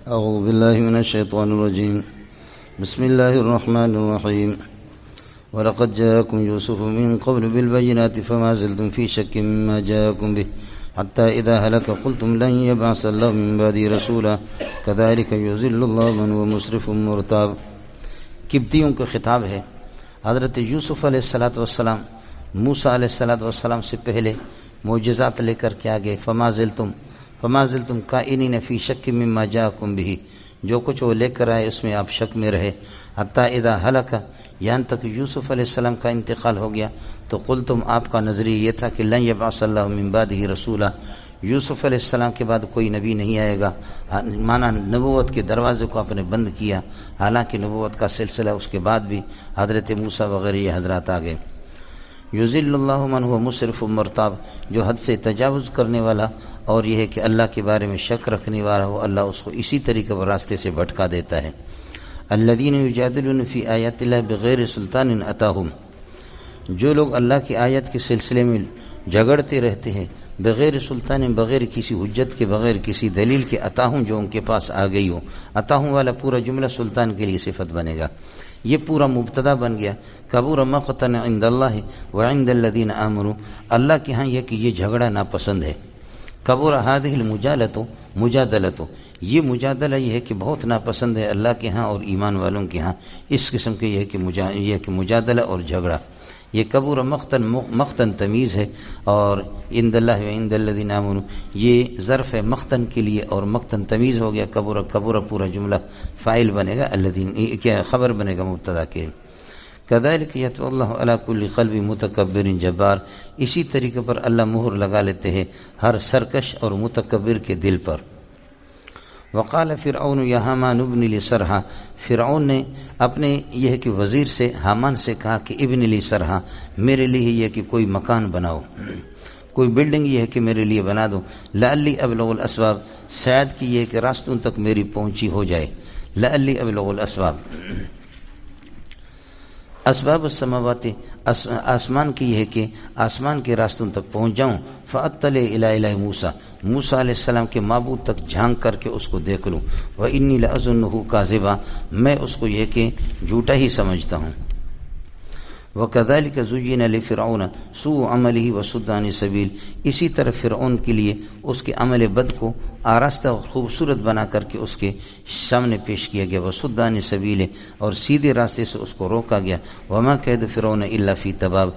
أعوذ بالله من الشيطان الرجيم. بسم الله الرحمن الرحيم. ولقد جاءكم يوسف من قبل بالبينات فما زلتم في شك مما جاءكم به حتى إذا هلك قلتم لن يبعث الله من بعده رسولا كذلك يضل الله من هو مسرف مرتاب. قبطیوں کا خطاب ہے. حضرت یوسف علیہ السلام موسیٰ علیہ السلام سے پہلے معجزات لے کر کے آگے فما زلتم کائنین فی شک مما جاءکم به، جو کچھ وہ لے کر آئے اس میں آپ شک میں رہے. حتی اذا ہلک، یہاں تک یوسف علیہ السلام کا انتقال ہو گیا تو قلتم، آپ کا نظریہ یہ تھا کہ لن یبعث اللہ من بعدہ رسولا، یوسف علیہ السلام کے بعد کوئی نبی نہیں آئے گا. مانا نبوت کے دروازے کو آپ نے بند کیا، حالانکہ نبوت کا سلسلہ اس کے بعد بھی حضرت موسیٰ وغیرہ یہ حضرات آ گئے. یذل اللہ من هو مسرف مرتاب، جو حد سے تجاوز کرنے والا اور یہ ہے کہ اللہ کے بارے میں شک رکھنے والا ہو، اللہ اس کو اسی طریقے پر راستے سے بھٹکا دیتا ہے. الذین یجادلون فی آیات اللہ بغیر سلطان اتاہم، جو لوگ اللہ کی آیت کے سلسلے میں جھگڑتے رہتے ہیں بغیر سلطان، بغیر کسی حجت کے، بغیر کسی دلیل کے، اتاہم جو ان کے پاس آ گئی ہو. اتاہم والا پورا جملہ سلطان کے لیے صفت بنے گا، یہ پورا مبتدا بن گیا. کبور مقتا عند اللہ وعند الذین آمنوا، اللہ کے ہاں یہ کہ یہ جھگڑا ناپسند ہے. کبور ہذہ المجادلۃ، یہ مجادلہ یہ ہے کہ بہت ناپسند ہے اللہ کے ہاں اور ایمان والوں کے ہاں. اس قسم کے یہ ہے کہ مجادلہ اور جھگڑا، یہ کبور مقتن تمیز ہے، اور عند اللہ وعند الذین آمنوا یہ ظرف ہے مقتن کے لیے، اور مقتن تمیز ہو گیا. کبور پورا جملہ فاعل بنے گا، الذین کیا خبر بنے گا مبتدا کے. کذالک یطبع اللہ علی کل قلب متکبر جبار، اسی طریقے پر اللہ مہر لگا لیتے ہیں ہر سرکش اور متکبر کے دل پر. وقال فرعون یا حامان ابن لی صرحا، فرعون نے اپنے یہ کہ وزیر سے حامان سے کہا کہ ابن لی صرحا، میرے لیے یہ کہ کوئی مکان بناؤ، کوئی بلڈنگ یہ ہے کہ میرے لیے بنا دو. لعلی ابلغ الاسباب، شاید کہ یہ کہ راستوں تک میری پہنچی ہو جائے. لعلی ابلغ الاسباب، اسباب السماوات، آسمان کی یہ ہے کہ آسمان کے راستوں تک پہنچ جاؤں. فاطلع الی الہ موسیٰ، موسیٰ علیہ السلام کے معبود تک جھانک کر کے اس کو دیکھ لوں. وانی لاظنہ کاذبا، میں اس کو یہ کہ جھوٹا ہی سمجھتا ہوں. وکذالک زین لفرعون سوء عملہ وصد عن السبیل، اسی طرح فرعون کے لیے اس کے عمل بد کو آراستہ اور خوبصورت بنا کر کے اس کے سامنے پیش کیا گیا. وصد عن السبیل، اور سیدھے راستے سے اس کو روکا گیا. وما کید فرعون الا فی تباب،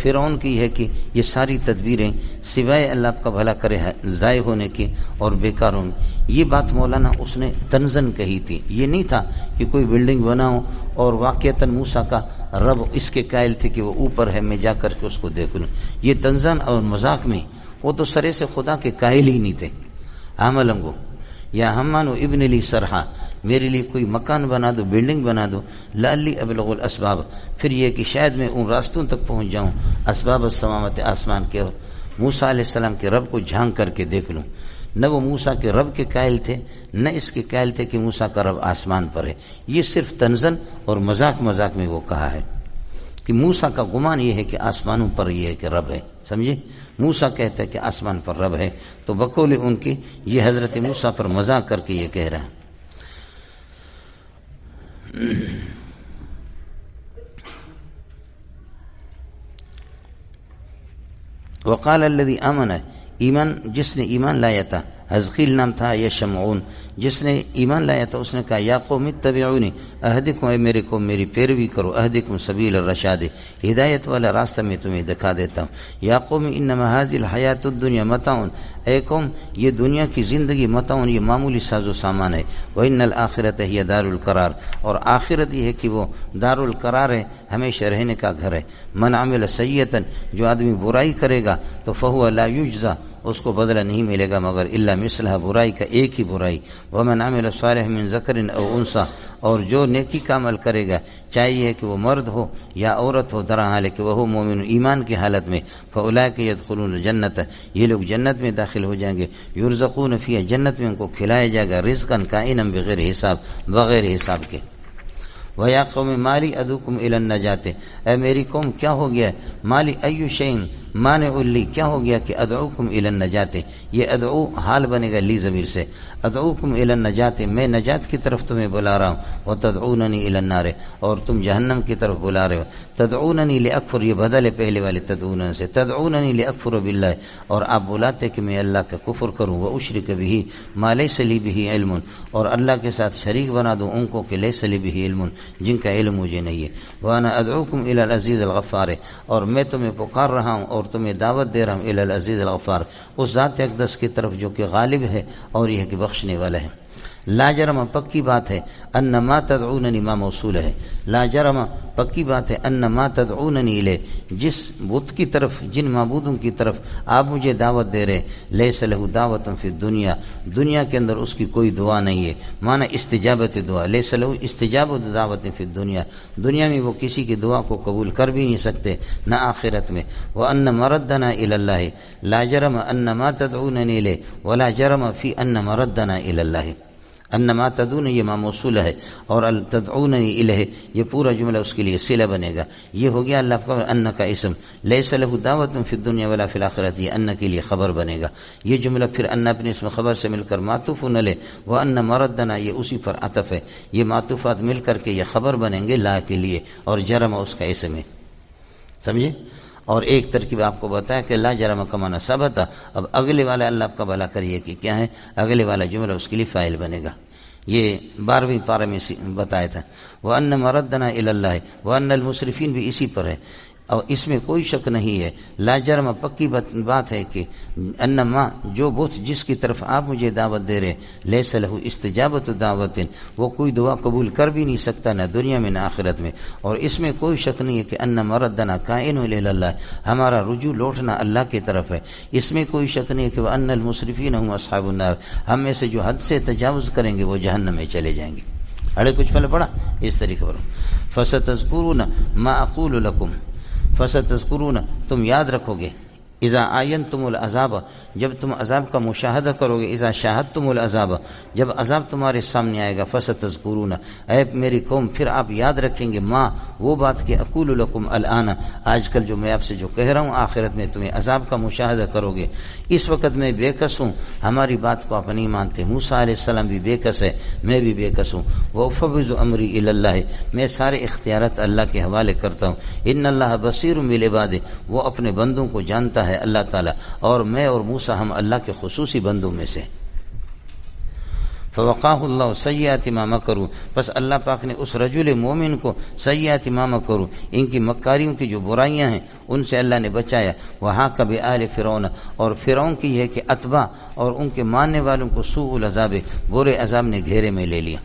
فرعون کی ہے کہ یہ ساری تدبیریں سوائے اللہ کا بھلا کرے ضائع ہونے کے اور بیکار ہونے. یہ بات مولانا اس نے تنزن کہی تھی، یہ نہیں تھا کہ کوئی بلڈنگ بناؤ، اور واقعتاً موسیٰ کا رب اس کے قائل تھے کہ وہ اوپر ہے، میں جا کر کے اس کو دیکھ لوں. یہ تنزن اور مذاق میں، وہ تو سرے سے خدا کے قائل ہی نہیں تھے. عملم کو یا حمان و ابن لی صرحا، میرے لیے کوئی مکان بنا دو، بلڈنگ بنا دو. لعلی ابلغ الاسباب، پھر یہ کہ شاید میں ان راستوں تک پہنچ جاؤں، اسباب السماوات، آسمان کے، موسیٰ علیہ السلام کے رب کو جھانک کر کے دیکھ لوں. نہ وہ موسیٰ کے رب کے قائل تھے، نہ اس کے قائل تھے کہ موسیٰ کا رب آسمان پر ہے. یہ صرف تنزن اور مذاق میں وہ کہا ہے کہ موسیٰ کا گمان یہ ہے کہ آسمانوں پر یہ ہے کہ رب ہے. سمجھے، موسیٰ کہتا ہے کہ آسمان پر رب ہے، تو بقول ان کے یہ حضرت موسیٰ پر مذاق کر کے یہ کہہ رہا ہے. وقال الذي آمن، ایمان جس نے ایمان لایا تھا، حزقیل نام تھا یا شمعون، جس نے ایمان لایا تھا اس نے کہا یا قوم اتبعونی، اہدکم، اے میرے قوم میری پیروی کرو، اہدکم سبیل الرشاد، ہدایت والا راستہ میں تمہیں دکھا دیتا ہوں. یا قوم انما هذه الحیات الدنیا متاع، اے قوم یہ دنیا کی زندگی متاع، یہ معمولی ساز و سامان ہے. وان الآخرۃ ہی دار القرار، اور آخرت یہ ہے کہ وہ دار القرار ہے، ہمیشہ رہنے کا گھر ہے. من عمل سیئۃ، جو آدمی برائی کرے گا تو فهو لا یجزا، اس کو بدلہ نہیں ملے گا مگر الا مثلہ، برائی کا ایک ہی برائی. ومن عمل صالح من ذکر او انثى، اور جو نیکی کا عمل کرے گا چاہیے کہ وہ مرد ہو یا عورت ہو، در حال کہ وہ مومن ایمان کی حالت میں، فاولئک یدخلون الجنۃ، یہ لوگ جنت میں داخل ہو جائیں گے. یرزقون فیہا، جنت میں ان کو کھلایا جائے گا رزقا کائنا بغیر حساب، بغیر حساب کے. وَيَا قَوْمِ مَالِي أَدْعُوكُمْ إِلَى النَّجَاةِ، اے میری قوم کیا ہو گیا؟ مالی ایو شین، مانع لی کیا ہو گیا کہ ادعوکم الی النجات، یہ ادعو حال بنے گا لی ضمیر سے، ادعوکم الی النجات میں نجات کی طرف تمہیں بلا رہا ہوں، وتدعوننی الی النار اور تم جہنم کی طرف بلا رہے ہو، تدعوننی لاکفر یہ بدل ہے پہلے والے تدعوننی سے، تدعوننی لاکفر باللہ اور آپ بلاتے کہ میں اللہ کا کفر کروں، واشرک بہ ما لیس لی بہ علم اور اللہ کے ساتھ شریک بنا دوں ان کو کہ لیس لی بہ علم جن کا علم مجھے نہیں ہے، وانا ادعوکم الی العزیز الغفار اور میں تمہیں پکار رہا ہوں اور تمہیں دعوت دے رہا ہوں الی العزیز الغفار اس ذات اقدس کی طرف جو کہ غالب ہے اور یہ کہ بخشنے والا ہے۔ لا جرم پکی بات ہے ان ما تدعوننی ما موصول ہے، لا جرم پکی بات ہے ان ما تدعوننی الیہ جس بت کی طرف جن معبودوں کی طرف آپ مجھے دعوت دے رہے لیس لہ دعوت فی الدنیا دنیا کے اندر اس کی کوئی دعا نہیں ہے، معنی استجابت دعا، لیس لہ استجابت دعوت فی الدنیا دنیا میں وہ کسی کی دعا کو قبول کر بھی نہیں سکتے نہ آخرت میں، وان مردنا الی اللہ لا جرم ان ما تدعوننی الیہ ولا جرم فی ان مردنا الی اللہ، انما تدعون یہ ما موصول ہے اور تدعوننی الیہ یہ پورا جملہ اس کے لیے صلہ بنے گا، یہ ہو گیا اللہ کا ان کا اسم، لیس لہ دعوت فی الدنیا ولا فی الاخرۃ یہ ان کے لیے خبر بنے گا، یہ جملہ پھر ان اپنے اسم خبر سے مل کر معطوف علیہ وان مردنا یہ اسی پر عطف ہے، یہ معطوفات مل کر کے یہ خبر بنیں گے لا کے لیے اور جرم اس کا اسم ہے، سمجھے؟ اور ایک ترکیب آپ کو بتایا کہ لا جرم کا معنی ثبت، اب اگلے والا اللہ آپ کا بھلا کریے کہ کیا ہے، اگلے والا جملہ اس کے لیے فاعل بنے گا، یہ 12ویں پارہ میں بتایا تھا، وَأَنَّ مَرَدَّنَا إِلَى اللَّهِ وَأَنَّ الْمُسْرِفِينَ بھی اسی پر ہے، اور اس میں کوئی شک نہیں ہے، لا جرم پکی بات ہے کہ انما جو بت جس کی طرف آپ مجھے دعوت دے رہے لیس لہ استجابت دعوت وہ کوئی دعا قبول کر بھی نہیں سکتا نہ دنیا میں نہ آخرت میں، اور اس میں کوئی شک نہیں ہے کہ ان مردنا کائن الی اللہ ہمارا رجوع لوٹنا اللہ کی طرف ہے، اس میں کوئی شک نہیں ہے کہ وان المسرفین هم اصحاب النار ہم میں سے جو حد سے تجاوز کریں گے وہ جہنم میں چلے جائیں گے۔ اڑے کچھ پہلے پڑھا اس طریقے پر، فستذکرون ما اقول لکم فستذکرون تم یاد رکھو گے، اذا آینتم العذاب جب تم عذاب کا مشاہدہ کرو گے، اذا شاہدتم العذاب جب عذاب تمہارے سامنے آئے گا، فستذکرون اے میری قوم پھر آپ یاد رکھیں گے ما وہ بات کہ اقول لکم الآن آج کل جو میں آپ سے جو کہہ رہا ہوں آخرت میں تمہیں عذاب کا مشاہدہ کرو گے، اس وقت میں بے کس ہوں، ہماری بات کو آپ نہیں مانتے، موسیٰ علیہ السلام بھی بے کس ہے، میں بھی بے کس ہوں، وَأُفَوِّضُ أَمْرِي إِلَى اللَّهِ میں سارے اختیارات اللہ کے حوالے کرتا ہوں، ان اللہ بصیر بالعباد وہ اپنے بندوں کو جانتا ہے اللہ تعالیٰ، اور میں اور موسیٰ ہم اللہ کے خصوصی بندوں میں سے۔ فوقاہ اللہ سیئات ما مکروا پس اللہ پاک نے اس رجل مومن کو سیئات ما مکروا ان کی مکاریوں کی جو برائیاں ہیں ان سے اللہ نے بچایا، وہاں کا بآل فرعون اور فرعون کی یہ کہ اتباع اور ان کے ماننے والوں کو سوء العذاب برے عذاب نے گھیرے میں لے لیا۔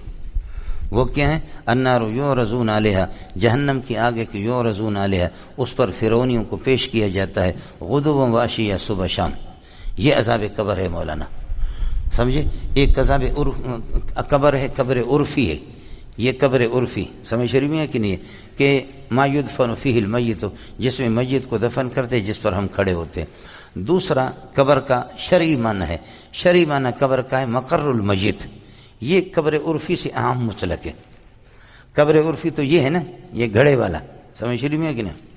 وہ کیا ہیں؟ النار یعرضون علیہا جہنم کی آگے کی یعرضون علیہا اس پر فرعونیوں کو پیش کیا جاتا ہے، غدوا وعشیا صبح شام، یہ عذاب قبر ہے مولانا، سمجھے؟ ایک عذاب قبر ہے، قبر عرفی ہے، یہ قبر عرفی سمجھ شریف میں ہے کہ نہیں ہے کہ ما یدفن فیہ المیت جس میں میت کو دفن کرتے جس پر ہم کھڑے ہوتے ہیں۔ دوسرا قبر کا شرعی معنی ہے، شرعی معنی قبر کا ہے مقر المیت، یہ قبر عرفی سے عام مطلق ہے، قبر عرفی تو یہ ہے نا یہ گھڑے والا، سمجھ شریف میں ہے کہ نہیں؟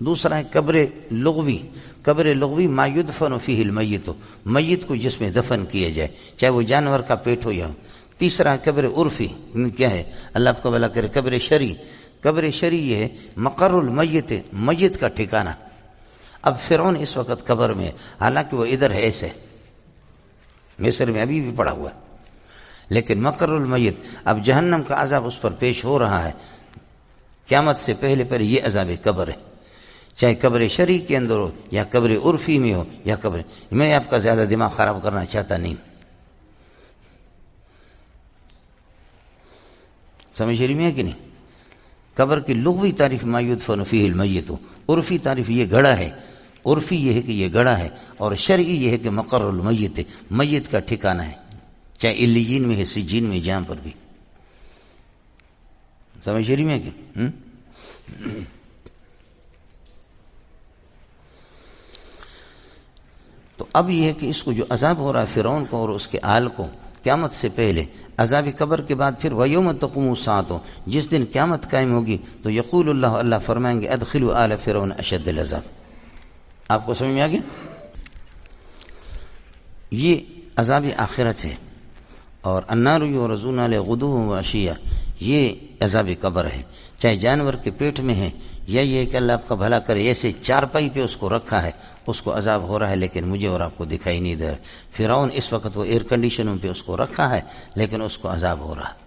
دوسرا ہے قبر لغوی، قبر لغوی ما یدفن فیہ المیت میت کو جس میں دفن کیا جائے چاہے وہ جانور کا پیٹ ہو یا ہو۔ تیسرا ہے قبر عرفی کیا ہے اللہ آپ کو بھلا کرے، قبر شرعی، قبر شرعی یہ ہے مقر المیت میت کا ٹھکانہ۔ اب فرعون اس وقت قبر میں حالانکہ وہ ادھر ہے ایسے مصر میں ابھی بھی پڑا ہوا ہے، لیکن مقر المیت اب جہنم کا عذاب اس پر پیش ہو رہا ہے، قیامت سے پہلے پہلے یہ عذاب قبر ہے، چاہے قبر شرعی کے اندر ہو یا قبر عرفی میں ہو یا قبر، میں آپ کا زیادہ دماغ خراب کرنا چاہتا نہیں، سمجھ رہی میں کہ نہیں؟ قبر کی لغوی تعریف ما یدفن فیہ المیت، عرفی تعریف یہ گڑھا ہے، عرفی یہ ہے کہ یہ گڑھا ہے، اور شرعی یہ ہے کہ مقر المیت میت کا ٹھکانہ ہے، چاہے علیین میں ہے سجین میں جہاں پر بھی، سمجھ رہی میں کہ تو اب یہ ہے کہ اس کو جو عذاب ہو رہا ہے فرعون کو اور اس کے آل کو قیامت سے پہلے، عذاب قبر کے بعد پھر وَيَوْمَ تَقُومُ السَّاعَةُ جس دن قیامت قائم ہوگی تو یقول اللہ فرمائیں گے ادخلوا آل فرعون اشد العذاب، آپ کو سمجھ میں آ گیا؟ یہ عذاب آخرت ہے. اور النار یعرضون علیہا غدوا وعشیا، یہ عذاب قبر ہے. چاہے جانور کے پیٹ میں ہے یا یہ کہ اللہ آپ کا بھلا کرے ایسے چارپائی پہ اس کو رکھا ہے، اس کو عذاب ہو رہا ہے لیکن مجھے اور آپ کو دکھائی نہیں دے رہا. فرعون اس وقت وہ ایئر کنڈیشنوں پہ اس کو رکھا ہے لیکن اس کو عذاب ہو رہا ہے.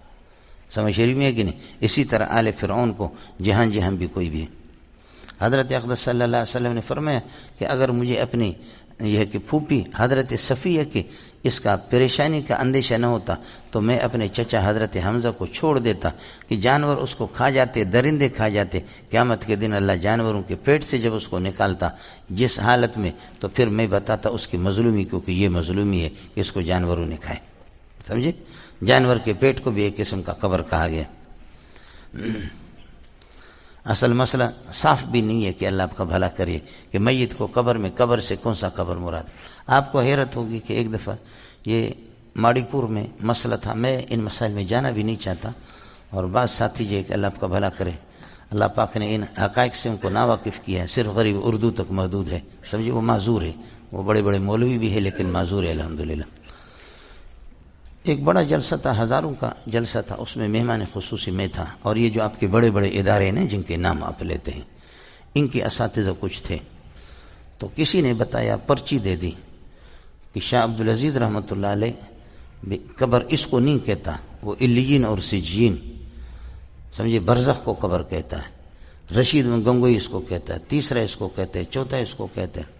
سمجھ شریف میں ہے کہ نہیں؟ اسی طرح آل فرعون کو جہاں جہاں بھی کوئی بھی. حضرت اقدس صلی اللہ علیہ وسلم نے فرمایا کہ اگر مجھے اپنی یہ کہ پھوپھی حضرت صفیہ کی اس کا پریشانی کا اندیشہ نہ ہوتا تو میں اپنے چچا حضرت حمزہ کو چھوڑ دیتا کہ جانور اس کو کھا جاتے، درندے کھا جاتے. قیامت کے دن اللہ جانوروں کے پیٹ سے جب اس کو نکالتا جس حالت میں، تو پھر میں بتاتا اس کی مظلومی، کیونکہ یہ مظلومی ہے کہ اس کو جانوروں نے کھائے. سمجھے؟ جانور کے پیٹ کو بھی ایک قسم کا قبر کہا گیا. اصل مسئلہ صاف بھی نہیں ہے کہ اللہ آپ کا بھلا کرے کہ میت کو قبر میں، قبر سے کون سا قبر مراد. آپ کو حیرت ہوگی کہ ایک دفعہ یہ ماڑی پور میں مسئلہ تھا. میں ان مسائل میں جانا بھی نہیں چاہتا، اور بعض ساتھی جو کہ اللہ آپ کا بھلا کرے، اللہ پاک نے ان حقائق سے ان کو ناواقف کیا ہے. صرف غریب اردو تک محدود ہے، سمجھے؟ وہ معذور ہے، وہ بڑے بڑے مولوی بھی ہے لیکن معذور ہے الحمدللہ. ایک بڑا جلسہ تھا، ہزاروں کا جلسہ تھا، اس میں مہمان خصوصی میں تھا. اور یہ جو آپ کے بڑے بڑے ادارے ہیں جن کے نام آپ لیتے ہیں، ان کے اساتذہ کچھ تھے. تو کسی نے بتایا، پرچی دے دی کہ شاہ عبدالعزیز رحمۃ اللہ علیہ قبر اس کو نہیں کہتا، وہ علیین اور سجین، سمجھے، برزخ کو قبر کہتا ہے. رشید گنگوئی اس کو کہتا ہے، تیسرا اس کو کہتے ہیں، چوتھا اس کو کہتے ہیں.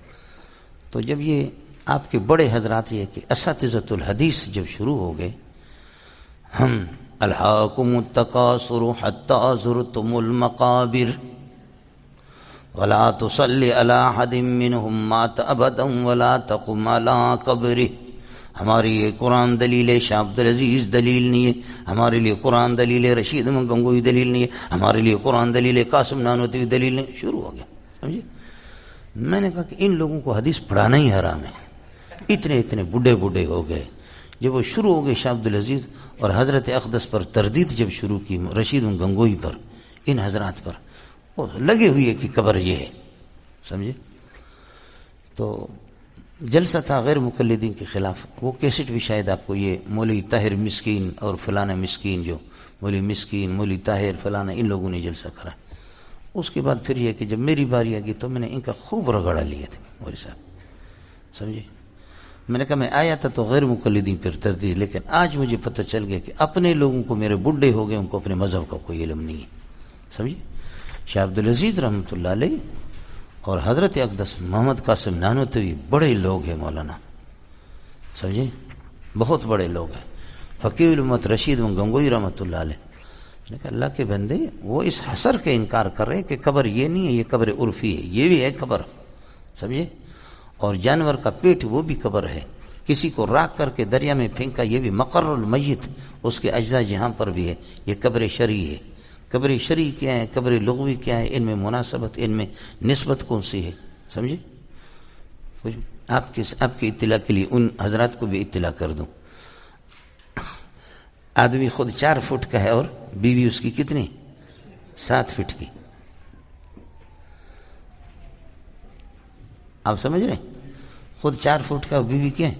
تو جب یہ آپ کے بڑے حضرات یہ کہ اساتذۃ الحدیث جب شروع ہو گئے، ہم الہاکم التکاثر حتی زرتم المقابر ولا تصلی علی احد منهم مات ابدا ولا تقم علی قبره. ہماری یہ قرآن دلیل ہے، شاہ عبدالعزیز دلیل نہیں ہے. ہمارے لیے قرآن دلیل ہے، رشید گنگوئی دلیل نہیں ہے. ہمارے لیے قرآن دلیل ہے، قاسم نانوتوی دلیل نہیں. شروع ہو گیا. سمجھے؟ میں نے کہا کہ ان لوگوں کو حدیث پڑھانا ہی حرام ہے. اتنے بوڑھے ہو گئے. جب وہ شروع ہو گئے شاہ عبدالعزیز اور حضرت اقدس پر تردید جب شروع کی، رشید گنگوئی پر، ان حضرات پر، وہ لگے ہوئے کہ قبر یہ ہے. سمجھے؟ تو جلسہ تھا غیر مقلدین کے خلاف. وہ کیسٹ بھی شاید آپ کو، یہ مولوی طاہر مسکین اور فلانا مسکین، جو مولوی مسکین، مولوی طاہر فلانا، ان لوگوں نے جلسہ کرا. اس کے بعد پھر یہ کہ جب میری باری آ گئی تو میں نے ان کا خوب رگڑا لیا تھا مولوی صاحب. سمجھے؟ میں نے کہا میں آیا تھا تو غیر مقلدین پر تردید، لیکن آج مجھے پتہ چل گیا کہ اپنے لوگوں کو، میرے بڈھے ہو گئے، ان کو اپنے مذہب کا کوئی علم نہیں ہے. سمجھے؟ شاہ عبدالعزیز رحمۃ اللہ علیہ اور حضرت اقدس محمد قاسم نانوتوی بڑے لوگ ہیں مولانا. سمجھے؟ بہت بڑے لوگ ہیں. فقیہ الامت رشید گنگوئی رحمۃ اللہ علیہ. میں نے کہا اللہ کے بندے، وہ اس حسر کے انکار کر رہے ہیں کہ قبر یہ نہیں ہے، یہ قبر عرفی ہے. یہ بھی ہے قبر. سمجھے؟ اور جانور کا پیٹ وہ بھی قبر ہے. کسی کو راکھ کر کے دریا میں پھینکا، یہ بھی مقر المیت، اس کے اجزاء جہاں پر بھی ہے. یہ قبر شرعی ہے. قبر شرعی کیا ہے، قبر لغوی کیا ہے، ان میں مناسبت، ان میں نسبت کون سی ہے. سمجھے؟ آپ کی اطلاع کے لیے ان حضرات کو بھی اطلاع کر دوں. آدمی خود 4 فٹ کا ہے اور بیوی اس کی کتنی؟ 7 فٹ کی. آپ سمجھ رہے ہیں؟ خود 4 فٹ کا، بیوی کیا ہے؟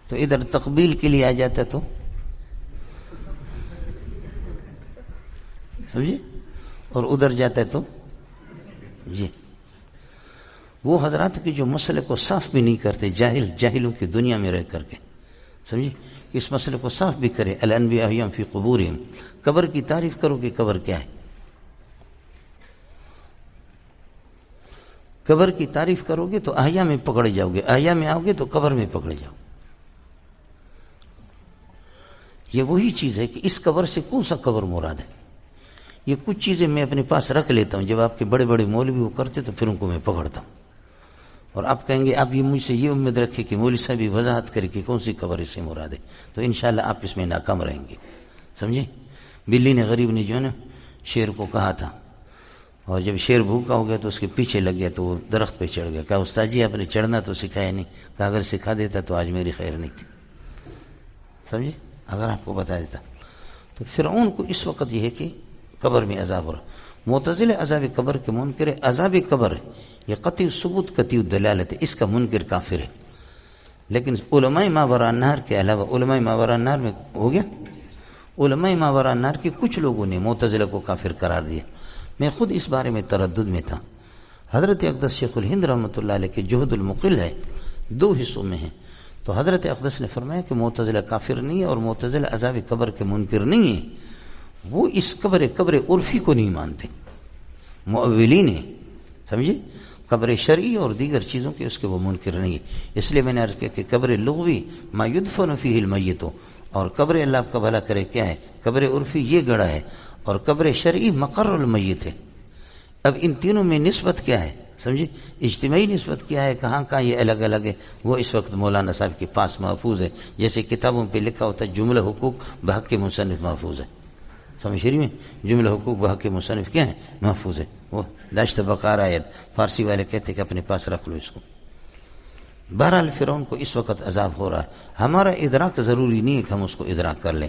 تو ادھر تقبیل کے لیے آ جاتا تو سمجھے، اور ادھر جاتا ہے تو جی. وہ حضرات کی جو مسئلے کو صاف بھی نہیں کرتے، جاہلوں کی دنیا میں رہ کر کے. سمجھے؟ اس مسئلے کو صاف بھی کرے. الانبیاء احیاء فی قبورہم. قبر کی تعریف کرو کہ قبر کیا ہے. قبر کی تعریف کرو گے تو احیاء میں پکڑے جاؤ گے، احیاء میں آؤ گے تو قبر میں پکڑے جاؤ. یہ وہی چیز ہے کہ اس قبر سے کون سا قبر مراد ہے. یہ کچھ چیزیں میں اپنے پاس رکھ لیتا ہوں، جب آپ کے بڑے بڑے مولوی وہ کرتے تو پھر ان کو میں پکڑتا ہوں. اور آپ کہیں گے آپ یہ مجھ سے یہ امید رکھے کہ مولوی صاحب وضاحت کرے کہ کون سی قبر اس سے مراد ہے، تو انشاءاللہ آپ اس میں ناکام رہیں گے. سمجھے؟ بلی نے، غریب نے جو ہے نا شیر کو کہا تھا، اور جب شیر بھوکا ہو گیا تو اس کے پیچھے لگ گیا تو وہ درخت پہ چڑھ گیا. کہا استاد جی آپ نے چڑھنا تو سکھایا نہیں. کہا اگر سکھا دیتا تو آج میری خیر نہیں تھی. سمجھے؟ اگر آپ کو بتا دیتا. تو فرعون کو اس وقت یہ ہے کہ قبر میں عذاب ہو رہا. معتزلہ عذاب قبر کے منکر عذاب قبر یہ قطعی ثبوت قطعی دلالت ہے، اس کا منکر کافر ہے. لیکن علماء ماوراء النہر کے علاوہ علماء ماوراء النہر میں ہو گیا، علماء ماوراء النہر کے کچھ لوگوں نے معتزلہ کو کافر قرار دیا. میں خود اس بارے میں تردد میں تھا. حضرت اقدس شیخ الہند رحمۃ اللہ علیہ کے جہد المقل ہے، 2 حصوں میں ہیں. تو حضرت اقدس نے فرمایا کہ معتزلہ کافر نہیں ہے اور معتزلہ عذاب قبر کے منکر نہیں ہے. وہ اس قبر عرفی کو نہیں مانتے، مؤولین ہیں، سمجھے، قبر شرعی اور دیگر چیزوں کے اس کے وہ منکر نہیں ہے. اس لیے میں نے عرض کیا کہ قبر لغوی ما یدفن فیہ المیت، اور قبر اللہ آپ کا بھلا کرے کیا ہے، قبر عرفی یہ گڑھا ہے، اور قبر شرعی مقر المیت ہے. اب ان تینوں میں نسبت کیا ہے، سمجھے، اجتماعی نسبت کیا ہے، کہاں کہاں یہ الگ الگ ہے، وہ اس وقت مولانا صاحب کے پاس محفوظ ہے. جیسے کتابوں پہ لکھا ہوتا ہے جملہ حقوق بحق مصنف محفوظ ہے، سمجھ رہی میں، جملہ حقوق بحق مصنف کیا ہے، محفوظ ہے. وہ داشت بقار آیت فارسی والے کہتے کہ اپنے پاس رکھ لو اس کو. بہرحال فرعون کو اس وقت عذاب ہو رہا ہے، ہمارا ادراک ضروری نہیں ہے کہ ہم اس کو ادراک کر لیں.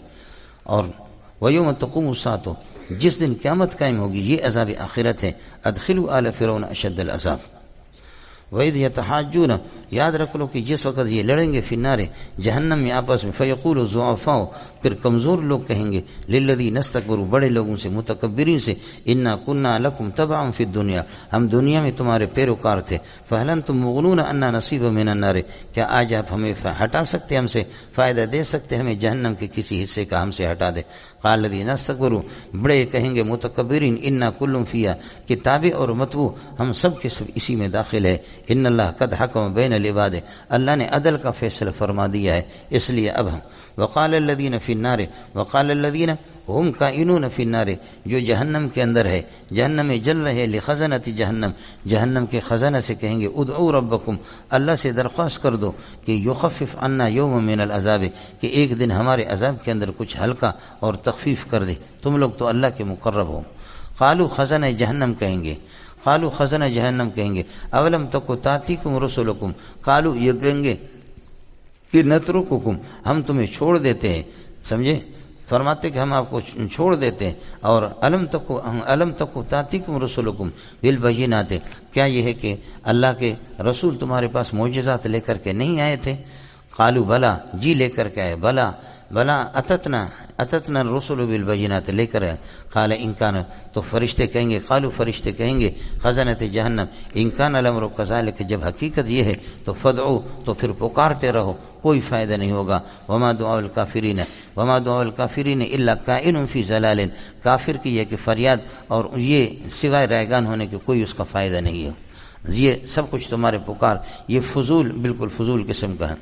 اور وَيَوْمَ تَقُومُ السَّاعَةُ، جس دن قیامت قائم ہوگی، یہ عذاب آخرت ہے. أَدْخِلُوا آلَ فِرْعَوْنَ أَشَدَّ الْعَذَابِ. وَإِذْ يَتَحَاجُّونَ، یاد رکھ لو کہ جس وقت یہ لڑیں گے فی النار، جہنم میں آپس میں، فَيَقُولُ الضُّعَفَاءُ، پھر کمزور لوگ کہیں گے، لِلَّذِينَ اسْتَكْبَرُوا، بڑے لوگوں سے، متکبرین سے، إِنَّا كُنَّا لَكُمْ تَبَعًا فِي الدُّنْيَا، ہم دنیا میں تمہارے پیروکار تھے. فَهَلْ أَنْتُمْ مُغْنُونَ عَنَّا نَصِيبًا مِنَ النَّارِ، کیا آج آپ ہمیں ہٹا سکتے، ہم سے فائدہ دے سکتے، ہمیں جہنم کے کسی حصے کا ہم سے ہٹا دے. قال الذين استكبروا، بڑے کہیں گے متکبرین، انا کل فیہا، کہ تابع اور متبوع ہم سب کے سب اسی میں داخل ہے. ان اللہ قد حکم بین العباد، اللہ نے عدل کا فیصلہ فرما دیا ہے، اس لیے اب ہم. وقال الذين في النار، وقال الذين هم کائنون فی النار، جو جہنم کے اندر ہے، جہنم میں جل رہے، لخزنۃ جہنم، جہنم کے خزانہ سے کہیں گے، ادعوا ربکم، اللہ سے درخواست کر دو کہ یخفف عنا یوم من العذاب، کہ ایک دن ہمارے عذاب کے اندر کچھ ہلکا اور تخفیف کر دے، تم لوگ تو اللہ کے مقرب ہو. قالوا خزنہ جہنم کہیں گے، قالوا خزنہ جہنم کہیں گے، اولم تکو تاتیکم رسلکم، قالوا یہ کہیں گے کہ نترککم، ہم تمہیں چھوڑ دیتے ہیں، سمجھے، فرماتے کہ ہم آپ کو چھوڑ دیتے ہیں. اور الم تکو تاتیکم رسلکم بالبینات، کیا یہ ہے کہ اللہ کے رسول تمہارے پاس معجزات لے کر کے نہیں آئے تھے؟ قالوا بلا، جی لے کر کے آئے، بلا اتتنا الرسل بالبینات، لے کر آئے. قال ان کان، تو فرشتے کہیں گے، قالوا فرشتے کہیں گے، خزنۃ جہنم، ان کان الامر کذالک، جب حقیقت یہ ہے تو فدعوا، تو پھر پکارتے رہو، کوئی فائدہ نہیں ہوگا. وما دعاء الکافرین الا کائن فی ضلال، کافر کی یہ کہ فریاد اور یہ سوائے رائگان ہونے کے کوئی اس کا فائدہ نہیں ہے. یہ سب کچھ تمہارے پکار، یہ فضول، بالکل فضول قسم کا ہے.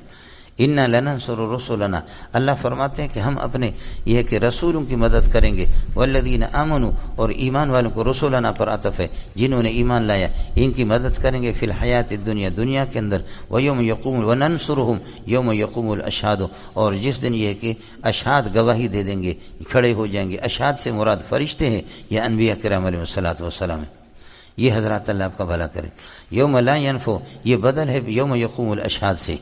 انا لننصر رسولنا، اللہ فرماتے ہیں کہ ہم اپنے یہ کہ رسولوں کی مدد کریں گے. والذین آمنوا، اور ایمان والوں کو رسولنا پر عطف ہے، جنہوں نے ایمان لایا، ان کی مدد کریں گے. فی الحیات الدنیا، دنیا کے اندر. ویوم یقوم، وننصرهم یوم یقوم الاشہاد، اور جس دن یہ کہ اشہاد گواہی دے دیں گے، کھڑے ہو جائیں گے. اشہاد سے مراد فرشتے ہیں یا انبیاء کرام علیہ الصلوۃ والسلام. یہ حضرات اللہ آپ کا بھلا کرے. یوم لا ینفع، یہ بدل ہے یوم یقوم الاشہاد سے،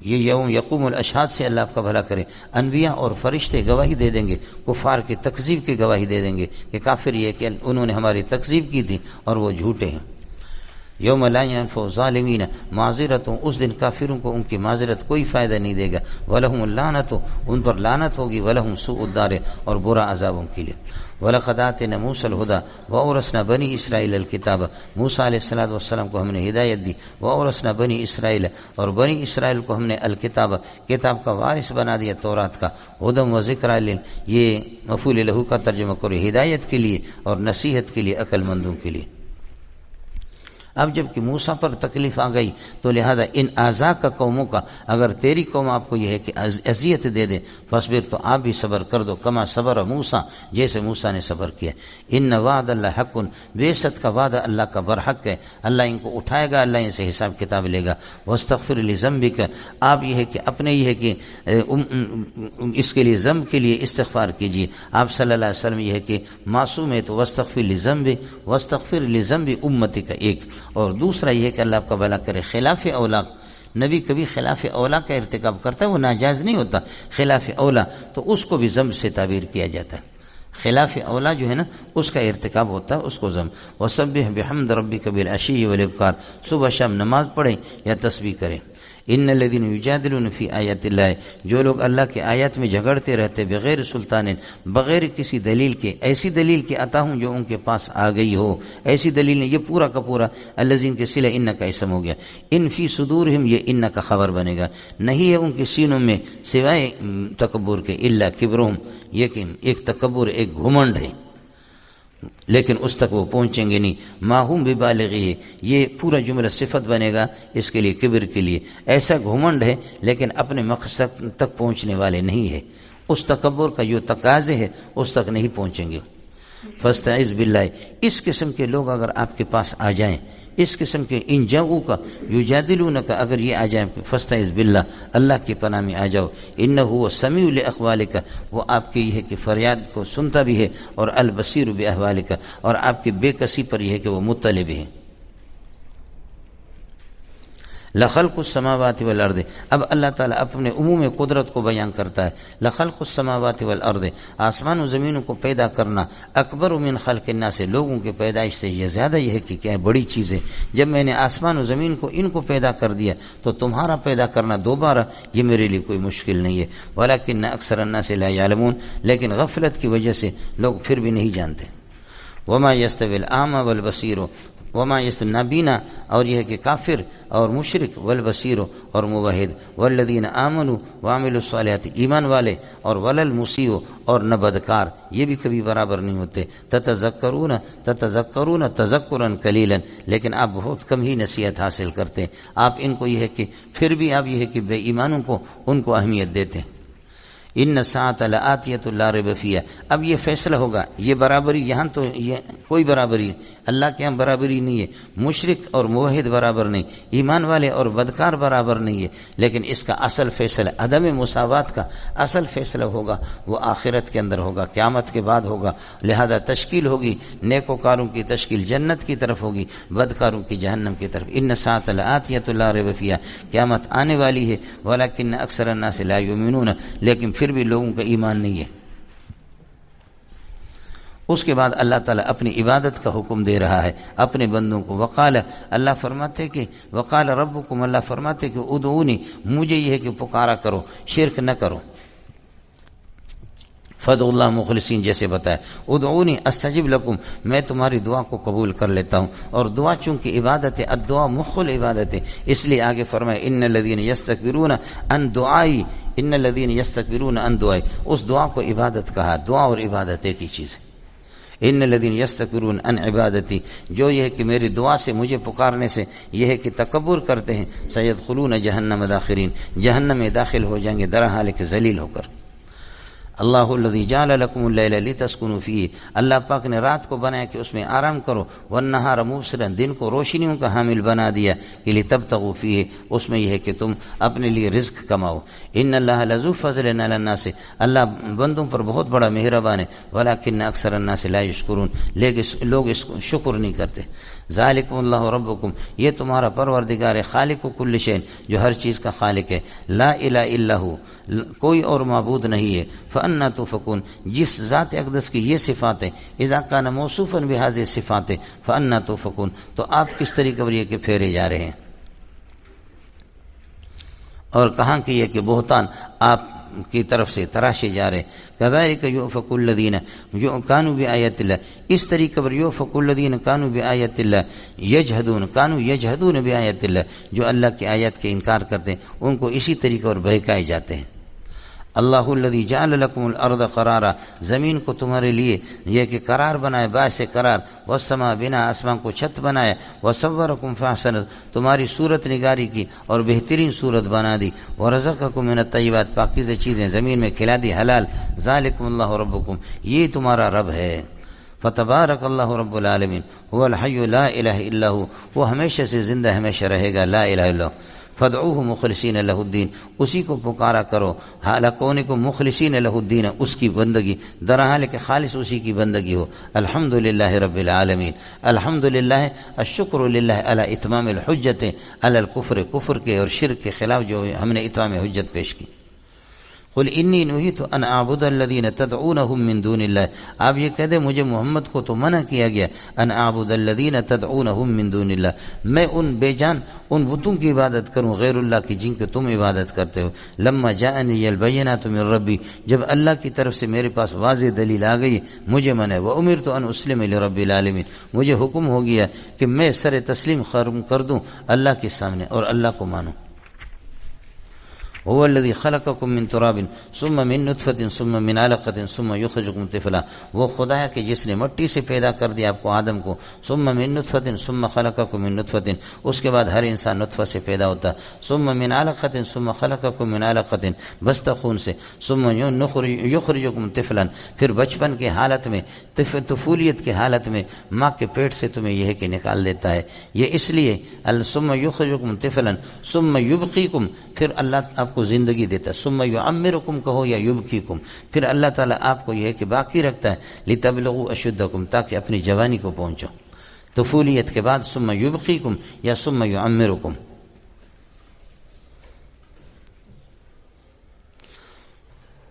یہ یوم یقوم الاشہاد سے اللہ آپ کا بھلا کرے. انبیاء اور فرشتے گواہی دے دیں گے، کفار کی تکذیب کی گواہی دے دیں گے کہ کافر یہ کہ انہوں نے ہماری تکذیب کی تھی اور وہ جھوٹے ہیں. یوم لا ینفع الظالمین معذرتوں، اس دن کافروں کو ان کی معذرت کوئی فائدہ نہیں دے گا. ولہم اللعنۃ، ان پر لعنت ہوگی. ولہم سوء الدار، اور برا عذاب ان کے لیے. وَلَقَدْ آتَيْنَا مُوسَى الْهُدَى وَأَوْرَثْنَا بَنِي إِسْرَائِيلَ الْكِتَابَ، موسیٰ علیہ السلام کو ہم نے ہدایت دی. وَأَوْرَثْنَا بَنِي إِسْرَائِيلَ، اور بنی اسرائیل کو ہم نے الکتاب، کتاب کا وارث بنا دیا، تورات کا. ہدی وذکریٰ یہ مفعول لہ کا ترجمہ کرو، ہدایت کے لیے اور نصیحت کے لیے عقل مندوں کے لیے. اب جب کہ موسیٰ پر تکلیف آ گئی تو لہذا ان اعضاء کا قوموں کا، اگر تیری قوم آپ کو یہ ہے کہ اذیت دے دے، فاصبر، تو آپ بھی صبر کر دو، کما صبر موسیٰ، جیسے موسیٰ نے صبر کیا. ان وعد اللہ حق، بے شک کا وعدہ اللہ کا برحق ہے، اللہ ان کو اٹھائے گا، اللہ ان سے حساب کتاب لے گا. واستغفر لذنبک، آپ یہ ہے کہ اپنے یہ ہے کہ اس کے لیے ذنب کے لیے استغفار کیجیے. آپ صلی اللہ علیہ وسلم یہ ہے کہ معصوم ہے، تو واستغفر لذنب امتی کا ایک، اور دوسرا یہ ہے کہ اللہ آپ کا بھلا کرے. خلاف اولا، نبی کبھی خلاف اولا کا ارتکاب کرتا ہے، وہ ناجائز نہیں ہوتا. خلاف اولا تو اس کو بھی ذنب سے تعبیر کیا جاتا ہے. خلاف اولا جو ہے نا اس کا ارتکاب ہوتا ہے، اس کو ذم. وسبح بحمد ربک بالعشی والابکار، صبح شام نماز پڑھیں یا تسبیح کریں. ان الذین یجادلون فی آیات اللہ، جو لوگ اللہ کے آیات میں جھگڑتے رہتے بغیر سلطان، بغیر کسی دلیل کے، ایسی دلیل کے عطا ہوں جو ان کے پاس آ گئی ہو، ایسی دلیل نہیں. یہ پورا کا پورا الذین کے صلہ ان کا اسم ہو گیا. ان فی صدورہم، یہ ان کا خبر بنے گا. نہیں ہے ان کے سینوں میں سوائے تکبر کے، الا کبرہم، یہ کہ ایک تکبر، ایک گھمنڈ ہے، لیکن اس تک وہ پہنچیں گے نہیں. ما ہم ببالغیہ، یہ پورا جملہ صفت بنے گا اس کے لیے، کبر کے لیے. ایسا گھمنڈ ہے لیکن اپنے مقصد تک پہنچنے والے نہیں ہے. اس تکبر کا جو تقاضے ہے اس تک نہیں پہنچیں گے. فاستعذ باللہ، اس قسم کے لوگ اگر آپ کے پاس آ جائیں، اس قسم کے ان جاؤ کا یجادلونک، اگر یہ آ جائیں، فاستعذ باللہ، اللہ کی پناہ میں آ جاؤ. انہ هو السمیع لاقوالک، وہ آپ کی یہ ہے کہ فریاد کو سنتا بھی ہے، اور البصیر باحوالک، اور آپ کی بے کسی پر یہ ہے کہ وہ مطلع بھی ہے. لخلق السماوات والارض، اب اللہ تعالیٰ اپنے عموم قدرت کو بیان کرتا ہے. لخلق السماوات والارض، آسمان و زمینوں کو پیدا کرنا، اکبر من خلق الناس، لوگوں کے پیدائش سے یہ زیادہ یہ ہے کہ کیا بڑی چیز ہے. جب میں نے آسمان و زمین کو ان کو پیدا کر دیا تو تمہارا پیدا کرنا دوبارہ یہ میرے لیے کوئی مشکل نہیں ہے. ولکن اکثر الناس لا یعلمون، لیکن غفلت کی وجہ سے لوگ پھر بھی نہیں جانتے. وما یستوی الاعمی والبصیر، وما نابینا، اور یہ ہے کہ کافر اور مشرک، والبصیر اور موحد، والذین آمنوا وعملوا الصالحات، ایمان والے، اور وللمسیء، اور نہ بدکار، یہ بھی کبھی برابر نہیں ہوتے. تتذکرون تذکرا قلیلا، لیکن آپ بہت کم ہی نصیحت حاصل کرتے. آپ ان کو یہ ہے کہ پھر بھی آپ یہ ہے کہ بے ایمانوں کو ان کو اہمیت دیتے. ان الساعۃ لآتیۃ لا ریب فیہا، اب یہ فیصلہ ہوگا. یہ برابری یہاں تو یہ کوئی برابری، اللہ کے یہاں برابری نہیں ہے. مشرک اور موحد برابر نہیں، ایمان والے اور بدکار برابر نہیں ہے. لیکن اس کا اصل فیصلہ، عدم مساوات کا اصل فیصلہ ہوگا وہ آخرت کے اندر ہوگا، قیامت کے بعد ہوگا. لہذا تشکیل ہوگی، نیکوکاروں کی تشکیل جنت کی طرف ہوگی، بدکاروں کی جہنم کی طرف. ان الساعۃ لآتیۃ لا ریب فیہا، قیامت آنے والی ہے. ولکن اکثر الناس لا یؤمنون، لیکن پھر بھی لوگوں کا ایمان نہیں ہے. اس کے بعد اللہ تعالیٰ اپنی عبادت کا حکم دے رہا ہے اپنے بندوں کو. وقال، اللہ فرماتے کہ وقال ربکم، اللہ فرماتے کہ ادعونی، مجھے یہ ہے کہ پکارا کرو، شرک نہ کرو. فدعوا اللہ مخلصین، جیسے بتایا، ادعونی استجب لکم، میں تمہاری دعا کو قبول کر لیتا ہوں. اور دعا چونکہ عبادت ہے، الدعا مخ العبادت ہے، اس لیے آگے فرمایا ان الذین یستکبرون عن دعائی، ان الذین یستکبرون عن دعائی، اس دعا کو عبادت کہا. دعا اور عبادت ایک ہی چیز ہے. ان الذین یستکبرون عن عبادتی، جو یہ ہے کہ میری دعا سے، مجھے پکارنے سے یہ ہے کہ تکبر کرتے ہیں، سیدخلون جہنم داخرین، جہنم میں داخل ہو جائیں گے درحال کہ ذلیل ہو کر. اللہ الذی جعل لکم اللیل لتسکنوا فیہ، اللہ پاک نے رات کو بنایا کہ اس میں آرام کرو. والنہار مبصرا، دن کو روشنیوں کا حامل بنا دیا کہ لتبتغوا فیہ، اس میں یہ ہے کہ تم اپنے لیے رزق کماؤ. ان اللہ لذو فضل علی الناس، اللہ بندوں پر بہت بڑا مہربان ہے. ولکن اکثر الناس لا یشکرون، لیکن لوگ اس کو شکر نہیں کرتے. ذالکم اللہ ربکم، یہ تمہارا پروردگار ہے، خالق کل شیء، جو ہر چیز کا خالق ہے. لا الہ الا ہو، کوئی اور معبود نہیں ہے. فانا تؤفکون، جس ذات اقدس کی یہ صفات ہے، اذا کان موصوفا بہذه الصفات، فانا تؤفکون، تو آپ کس طریقے پر یہ کہ پھیرے جا رہے ہیں. اور کہاں کی یہ کہ بہتان آپ کی طرف سے تراشے جا رہے. کذالک یؤفک الذین کانوا بآیات اللہ، اس طریقے پر یؤفک الذین کانوا بآیات اللہ یجحدون، کانوا یجحدون بآیات اللہ، جو اللہ کی آیات کے انکار کرتے ہیں ان کو اسی طریقے پر بہکائے جاتے ہیں. اللہ الذی جعل لکم الارض قرارا، زمین کو تمہارے لیے یہ کہ قرار بنائے، باعث قرار. والسماء بنا، آسمان کو چھت بنایا. وصورکم فاحسن، تمہاری صورت نگاری کی اور بہترین صورت بنا دی. ورزقکم من الطیبات، پاکیزہ چیزیں زمین میں کھلا دی حلال. ذالکم اللہ ربکم، یہ تمہارا رب ہے. فتبارک اللہ رب العالمین هو الحی لا الہ الا هو، وہ ہمیشہ سے زندہ ہمیشہ رہے گا، لا الہ الا هو. فدعوه مخلصین لہ الدین، اسی کو پکارا کرو، حالکونکم مخلصین لہ الدین، اس کی بندگی درحال کہ خالص اسی کی بندگی ہو. الحمد للہ رب العالمین، الحمد للہ، الشکر للہ علی اتمام الحجت علی الکفر، کفر کے اور شرک کے خلاف جو ہم نے اتمام حجت پیش کی. قل انی نہیت ان اعبد الذین تدعونہم من دون اللہ، آپ یہ کہہ دیں مجھے محمد کو تو منع کیا گیا ان اعبد الذین تدعونہم من دون اللہ، میں ان بے جان ان بتوں کی عبادت کروں غیر اللہ کی جن کی تم عبادت کرتے ہو. لما جاءنی البینات من ربی، جب اللہ کی طرف سے میرے پاس واضح دلیل آ گئی مجھے منع. وامرت ان اسلم لرب العالمین، مجھے حکم ہو گیا کہ میں سر تسلیم کر دوں اللہ کے سامنے اور اللہ کو مانوں. هو الذي خلقكم من تراب ثم من نطفة ثم من علقة ثم يخرجكم طفلا، وہ خدا ہے کہ جس نے مٹی سے پیدا کر دیا آپ کو آدم کو. ثم من نطفة ثم خلقكم من نطفة، اس کے بعد ہر انسان نطفہ سے پیدا ہوتا. ثم من علقة ثم خلقكم من علقة، بستہ خون سے. ثم يخرجكم طفلا، پھر بچپن کے حالت میں طفولیت کے حالت میں ماں کے پیٹ سے تمہیں یہ ہے کہ نکال دیتا ہے. یہ اس لیے ثم يخرجكم طفلا ثم يبقيكم، پھر اللہ آپ کو زندگی دیتا ہے. ثم یعمرکم کہو یا یبقیکم، پھر اللہ تعالیٰ آپ کو یہ ہے کہ باقی رکھتا ہے لتبلغوا اشدکم، تاکہ اپنی جوانی کو پہنچو. طفولیت کے بعد ثم یبقیکم یا ثم یعمرکم.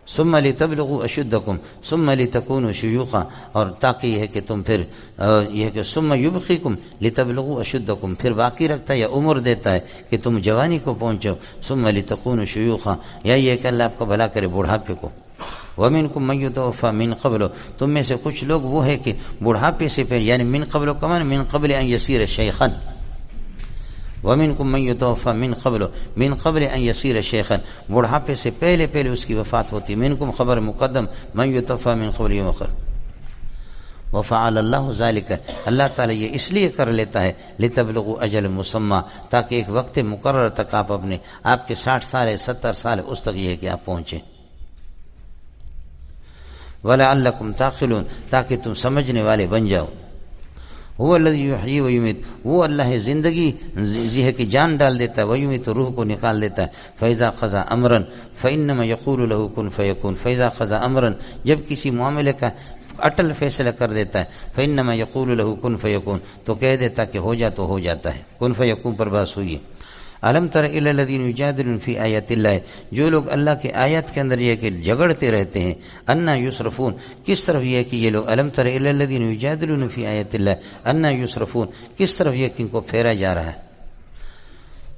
ثم لتبلغوا اشدکم ثم لتکونوا شیوخا، اور تاکہ یہ ہے کہ تم پھر یہ ہے کہ ثم یبقیکم لتبلغوا اشدکم، پھر باقی رکھتا ہے یا عمر دیتا ہے کہ تم جوانی کو پہنچو. ثم لتکونوا شیوخا، یا یہ کہ اللہ آپ کو بھلا کرے بڑھاپے کو. ومنکم من یتوفی من قبل، تم میں سے کچھ لوگ وہ ہے کہ بڑھاپے سے پہلے، یعنی من قبل کمان من قبل ان یصیر شیخا. ومنکم من یتوفی من قبل ان یصیر شیخا، بڑھاپے سے پہلے اس کی وفات ہوتی. منکم خبر مقدم، من یتوفی من قبل یوخر. وفعل اللہ ذالک، اللہ تعالیٰ یہ اس لیے کر لیتا ہے لتبلغوا اجل مسمى، تاکہ ایک وقت مقرر تک آپ کے 60 سال 70 سال اس تک یہ ہے کہ آپ پہنچیں. ولعلکم تعقلون، تاکہ تم سمجھنے والے بن جاؤ. وہ الذی یحیی و یمیت، وہ اللہ ہے زندگی یہ ہے کہ جان ڈال دیتا ہے، ویمیت روح کو نکال دیتا ہے. فاذا قضى امرا فانما یقول له کن فیکون، فاذا قضى امرا، جب کسی معاملے کا اٹل فیصلہ کر دیتا ہے فانما یقول له کن فیکون، تو کہہ دیتا کہ ہو جا تو ہو جاتا ہے. کن فیکون پر بات ہوئی. الم تر الی الذین یجادلون فی آیات اللہ، جو لوگ اللہ کے آیات کے اندر یہ کہ جھگڑتے رہتے ہیں. انا یصرفون، کس طرف یہ کہ یہ لوگ الم تر الی الذین یجادلون فی آیات اللہ انا یصرفون، کس طرف یہ کہ ان کو پھیرا جا رہا ہے.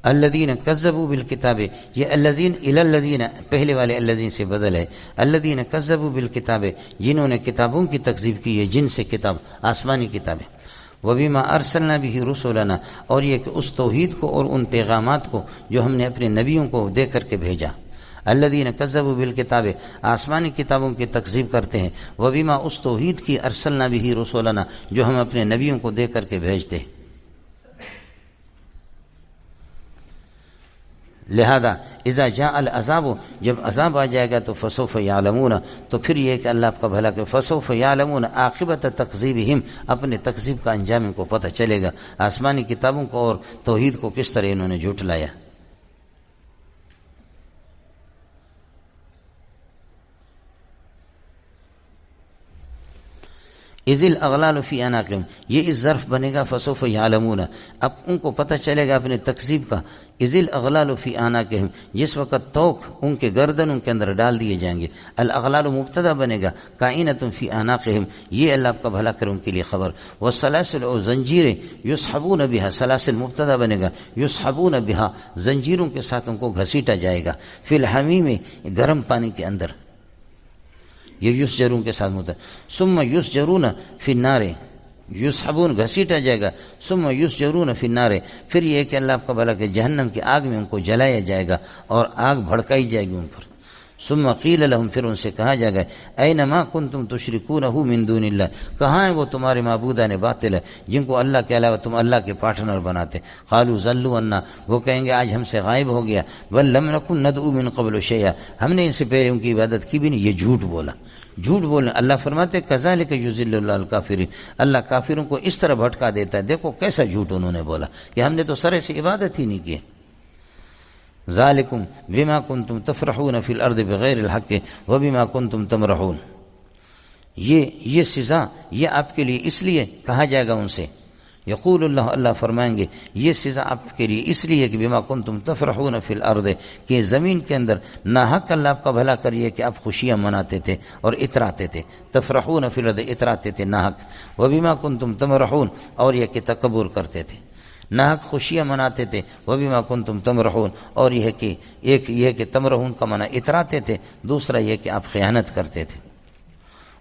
الذین کذبوا بالکتاب، یہ الذین الی الذین پہلے والے الذین سے بدل ہے. الذین کذبوا بالکتاب، جنہوں نے کتابوں کی تکذیب کی ہے، جن سے کتاب آسمانی کتابیں. وبما ارسلنا به رسولنا، اور یہ کہ اس توحید کو اور ان پیغامات کو جو ہم نے اپنے نبیوں کو دے کر کے بھیجا. الذین کذبوا بالکتاب، آسمانی کتابوں کی تکذیب کرتے ہیں. وبما، اس توحید کی ارسلنا به رسولنا جو ہم اپنے نبیوں کو دے کر کے بھیجتے ہیں. لہذا اذا جاء العذاب، جب عذاب آ جائے گا تو فسوف یعلمون، تو پھر یہ کہ اللہ آپ کا بھلا کہ فسوف یعلمون عاقبت تکذیبہم، اپنے تکذیب کا انجام ان کو پتہ چلے گا. آسمانی کتابوں کو اور توحید کو کس طرح انہوں نے جھٹلایا. اذ الاغلال فی عناقہم، یہ اس ظرف بنے گا فسوف یعلمون، اب ان کو پتہ چلے گا اپنے تکذیب کا. اذ الاغلال فی عناقہم، جس وقت توق ان کے گردنوں کے اندر ڈال دیے جائیں گے. الاغلال مبتدا بنے گا، کائنۃ فی عناقہم، یہ اللہ آپ کا بھلا کرے ان کے لیے خبر. والسلاسل، اور زنجیریں، یسحبون بها، سلاسل مبتدا بنے گا، یسحبون بها، زنجیروں کے ساتھ ان کو گھسیٹا جائے گا. فی الحمیم، گرم پانی کے اندر، یہ یسجرون کے ساتھ متا. ثم یسجرون فی النار، یسحبون گھسیٹا جائے گا. ثم یسجرون فی النار، پھر یہ کہ اللہ آپ کا بھلا کہ جہنم کی آگ میں ان کو جلایا جائے گا اور آگ بھڑکائی جائے گی ان پر. ثم قیل لهم، پھر ان سے کہا جائے گا اینما کنتم تشرکونہ من دون اللہ، کہاں ہیں وہ تمہارے معبودان باطل ہے جن کو اللہ کے علاوہ تم اللہ کے پارٹنر بناتے. قالوا ضلوا عنا، وہ کہیں گے آج ہم سے غائب ہو گیا. بل لم نکن ندعو من قبل شیئا، ہم نے ان سے پہلے ان کی عبادت کی بھی نہیں. یہ جھوٹ بولا، جھوٹ بولنا. اللہ فرماتے کذالک یضل اللہ الکافرین، اللہ کافروں کو اس طرح بھٹکا دیتا ہے. دیکھو کیسا جھوٹ انہوں نے بولا کہ ہم نے تو سرے سے عبادت ہی نہیں کی. ذالکم بما کنتم تفرحون فی الارض بغیر الحق وبما کنتم تمرحون، یہ سزا یہ آپ کے لیے اس لیے کہا جائے گا ان سے یقول اللہ، اللہ فرمائیں گے یہ سزا آپ کے لیے اس لیے کہ بما کنتم تفرحون فی الارض، کہ زمین کے اندر ناحق اللہ آپ کا بھلا کریے کہ آپ خوشیاں مناتے تھے اور اتراتے تھے. تفرحون فی الارض، اتراتے تھے ناحق. وبما کنتم تمرحون، اور یہ کہ تکبر کرتے تھے، ناحق خوشیاں مناتے تھے. وبما کنتم تمرحون، اور یہ کہ ایک یہ کہ تمرحون کا معنی اتراتے تھے، دوسرا یہ کہ آپ خیانت کرتے تھے.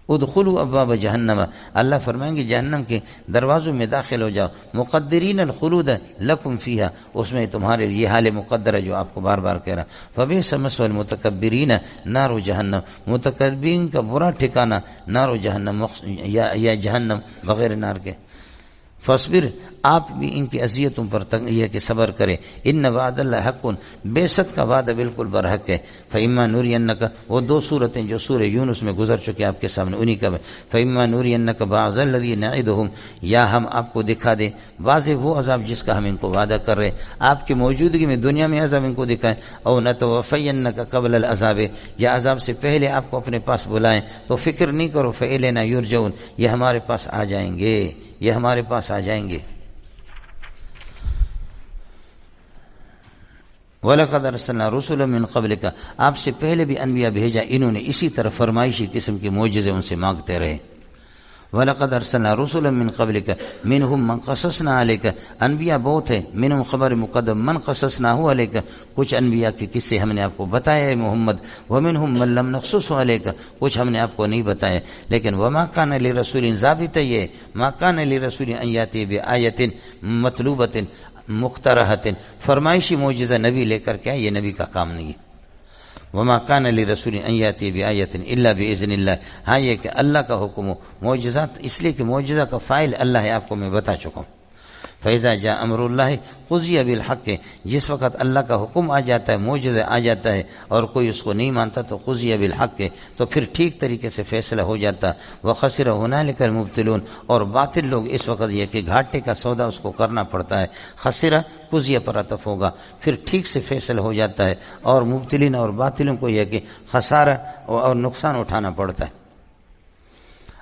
ادخلوا ابواب جہنم، اللہ فرمائیں گے جہنم کے دروازوں میں داخل ہو جاؤ. مقدرین الخلود لکم فیہا، اس میں تمہارے لیے حال مقدر ہے جو آپ کو بار بار کہہ رہا. فبئس مثوى المتکبرین نار جہنم، متکبرین کا برا ٹھکانہ نار جہنم، یا جہنم بغیر نار کے. فاصبر، آپ بھی ان کی اذیتوں پر یہ کہ صبر کرے. ان وعد اللہ حق، بے شک کا وعدہ بالکل برحق ہے. فإما نرینک، وہ دو صورتیں جو سورہ یونس میں گزر چکے آپ کے سامنے انہی کا ہے. فإما نرینک بعض الذی نعدہم، یا ہم آپ کو دکھا دیں بعض وہ عذاب جس کا ہم ان کو وعدہ کر رہے، آپ کی موجودگی میں دنیا میں عذاب ان کو دکھائیں. او نتوفینک قبل العذاب، یا عذاب سے پہلے آپ کو اپنے پاس بلائیں تو فکر نہیں کرو. فإلینا یرجعون، یہ ہمارے پاس آ جائیں گے، یہ ہمارے پاس آ جائیں گے. وَلَقَدْ أَرْسَلْنَا رُسُلًا مِّن قَبْلِكَ، آپ سے پہلے بھی انبیاء بھیجا، انہوں نے اسی طرح فرمائشی قسم کے معجزے ان سے مانگتے رہے. وَلَقَدْ أَرْسَلْنَا رُسُلًا مِّن قَبْلِكَ مِنْهُمْ مَنْ قَصَصْنَا عَلَيْكَ، انبیاء بہت ہیں. منہم خبر مقدم، من قصصناہ علیک، کچھ انبیاء کے قصے ہم نے آپ کو بتایا ہے محمد. ومنہم من لم نقصص علیک، کچھ ہم نے آپ کو نہیں بتایا. لیکن وما کان لرسول، ضابطہ یہ ما کان لرسول ان یاتی بآیۃ مطلوبۃ مقترحۃ، فرمائشی معجزہ نبی لے کر کے یہ نبی کا کام نہیں ہے. وما کان لرسول ان یاتی بآیۃ الا باذن اللہ، ہاں یہ کہ اللہ کا حکم ہو. معجزات اس لیے کہ معجزہ کا فاعل اللہ ہے، آپ کو میں بتا چکا ہوں. فَإِذَا جَاءَ أَمْرُ اللَّهِ قُضِيَ بِالْحَقِّ، جس وقت اللہ کا حکم آ جاتا ہے، معجزہ آ جاتا ہے اور کوئی اس کو نہیں مانتا تو قُضِيَ بِالْحَقِّ، تو پھر ٹھیک طریقے سے فیصلہ ہو جاتا. وَخَسِرَ هُنَالِكَ الْمُبْطِلُونَ، اور باطل لوگ اس وقت یہ کہ گھاٹے کا سودا اس کو کرنا پڑتا ہے. خسرہ قُضِيَ پر عطف ہوگا، پھر ٹھیک سے فیصلہ ہو جاتا ہے، اور مبتلین اور باطلوں کو یہ کہ خسارہ اور نقصان اٹھانا پڑتا ہے.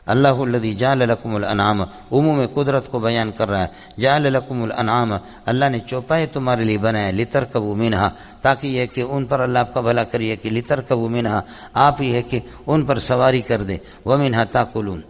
اللہ الذی جعل لکم الانعام، عموم قدرت کو بیان کر رہا ہے. جعل لکم الانعام، اللہ نے چوپائے تمہارے لیے بنایا. لترکبوا منہا، تاکہ یہ کہ ان پر اللہ آپ کا بھلا کریے کہ لترکبوا منہا، آپ ہی ہے کہ ان پر سواری کر دے. ومنہا تاکلون،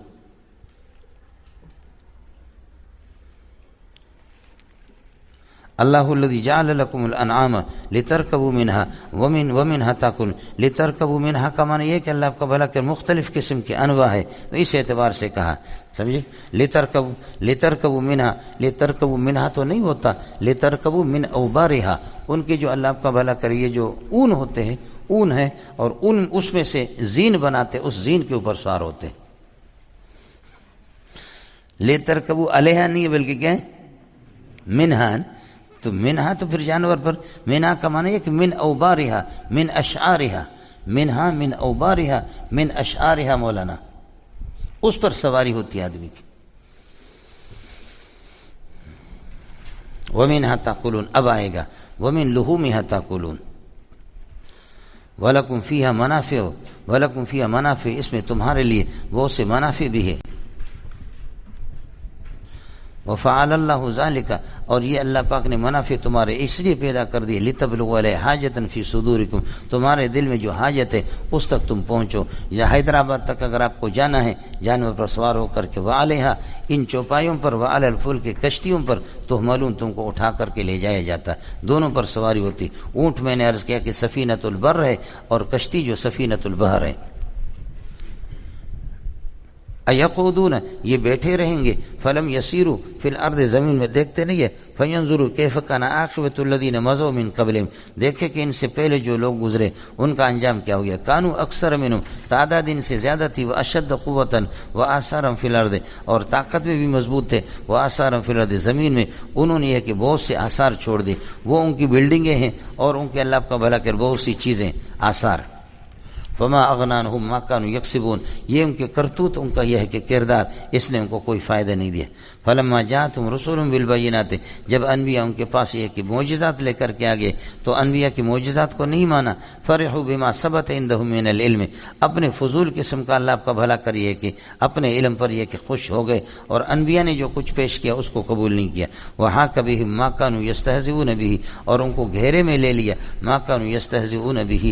اللہ الذی جعل لکم الانعام لترکبوا منہا ومنہا تاکلون. لترکبوا منہا کا معنی یہ کہ اللہ آپ کا بھلا کر، مختلف قسم کے انواع ہے تو اس اعتبار سے کہا، سمجھے. لترکبوا منہا، لترکبوا منہا تو نہیں ہوتا، لترکبوا من اوبارہا، ان کے جو اللہ آپ کا بھلا کر یہ جو اون ہوتے ہیں، اون ہے، اور اون اس میں سے زین بناتے، اس زین کے اوپر سوار ہوتے. لترکبوا علیہا نہیں بلکہ کیا ہے، منہا. تو منہا تو پھر جانور پر، منہا کا معنی ہے کہ من اوبارہا، من اشعارہا، منہا من اوبارہا من اشعارہا، مولانا اس پر سواری ہوتی ہے آدمی کی. ومنہا تاکلون، اب آئے گا ومن لحومہا تاکلون. وَلَكُمْ فِيهَا مَنَافِعُ، وَلَكُمْ فِيهَا مَنَافِعُ، اس میں تمہارے لیے بہت سے منافع بھی ہے. وفعل اللہ ذالک، اور یہ اللہ پاک نے منافع تمہارے اس لیے پیدا کر دی. لتبلغوا علیہ حاجۃ فی صدورکم، تمہارے دل میں جو حاجت ہے اس تک تم پہنچو. یا حیدرآباد تک اگر آپ کو جانا ہے جانور پر سوار ہو کر کے، وعلیہا، ان چوپایوں پر، وعلی الفلک، کشتیوں پر، تحملون، تم کو اٹھا کر کے لے جایا جاتا، دونوں پر سواری ہوتی. اونٹ میں نے عرض کیا کہ سفینۃ البر ہے، اور کشتی جو سفینۃ البحر ہے. ایقودون، یہ بیٹھے رہیں گے. فلم یسیروا فی الارض، زمین میں دیکھتے نہیں ہے. فینظروا کیف کان عاقبۃ الذین مضوا من قبلہم، دیکھے کہ ان سے پہلے جو لوگ گزرے ان کا انجام کیا ہو گیا. کانوا اکثر منہم، تعداد ان سے زیادہ تھی. واشد قوۃ وآثارا فی الارض، اور طاقت میں بھی مضبوط تھے. وآثارا فی الارض، زمین میں انہوں نے یہ کہ بہت سے آثار چھوڑ دی. وہ ان کی بلڈنگیں ہیں اور ان کے اللہ کا بھلا کر بہت سی چیزیں، آثار. فما اغنی عنہم ما کانوا یکسبون، یہ ان کے کرتوت، ان کا یہ ہے کہ کردار، اس نے ان کو کوئی فائدہ نہیں دیا۔ فلما جاءتهم رسول بالبینات، جب انبیاء ان کے پاس یہ کہ معجزات لے کر کے آگے، تو انبیاء کی معجزات کو نہیں مانا۔ فرحوا بما ثبت عندهم من العلم، اپنے فضول قسم کا اللہ آپ کا بھلا کریے کہ اپنے علم پر یہ کہ خوش ہو گئے، اور انبیاء نے جو کچھ پیش کیا اس کو قبول نہیں کیا۔ وحاق بهم ما كانوا يستهزئون به، اور ان کو گھیرے میں لے لیا ما كانوا يستهزئون به،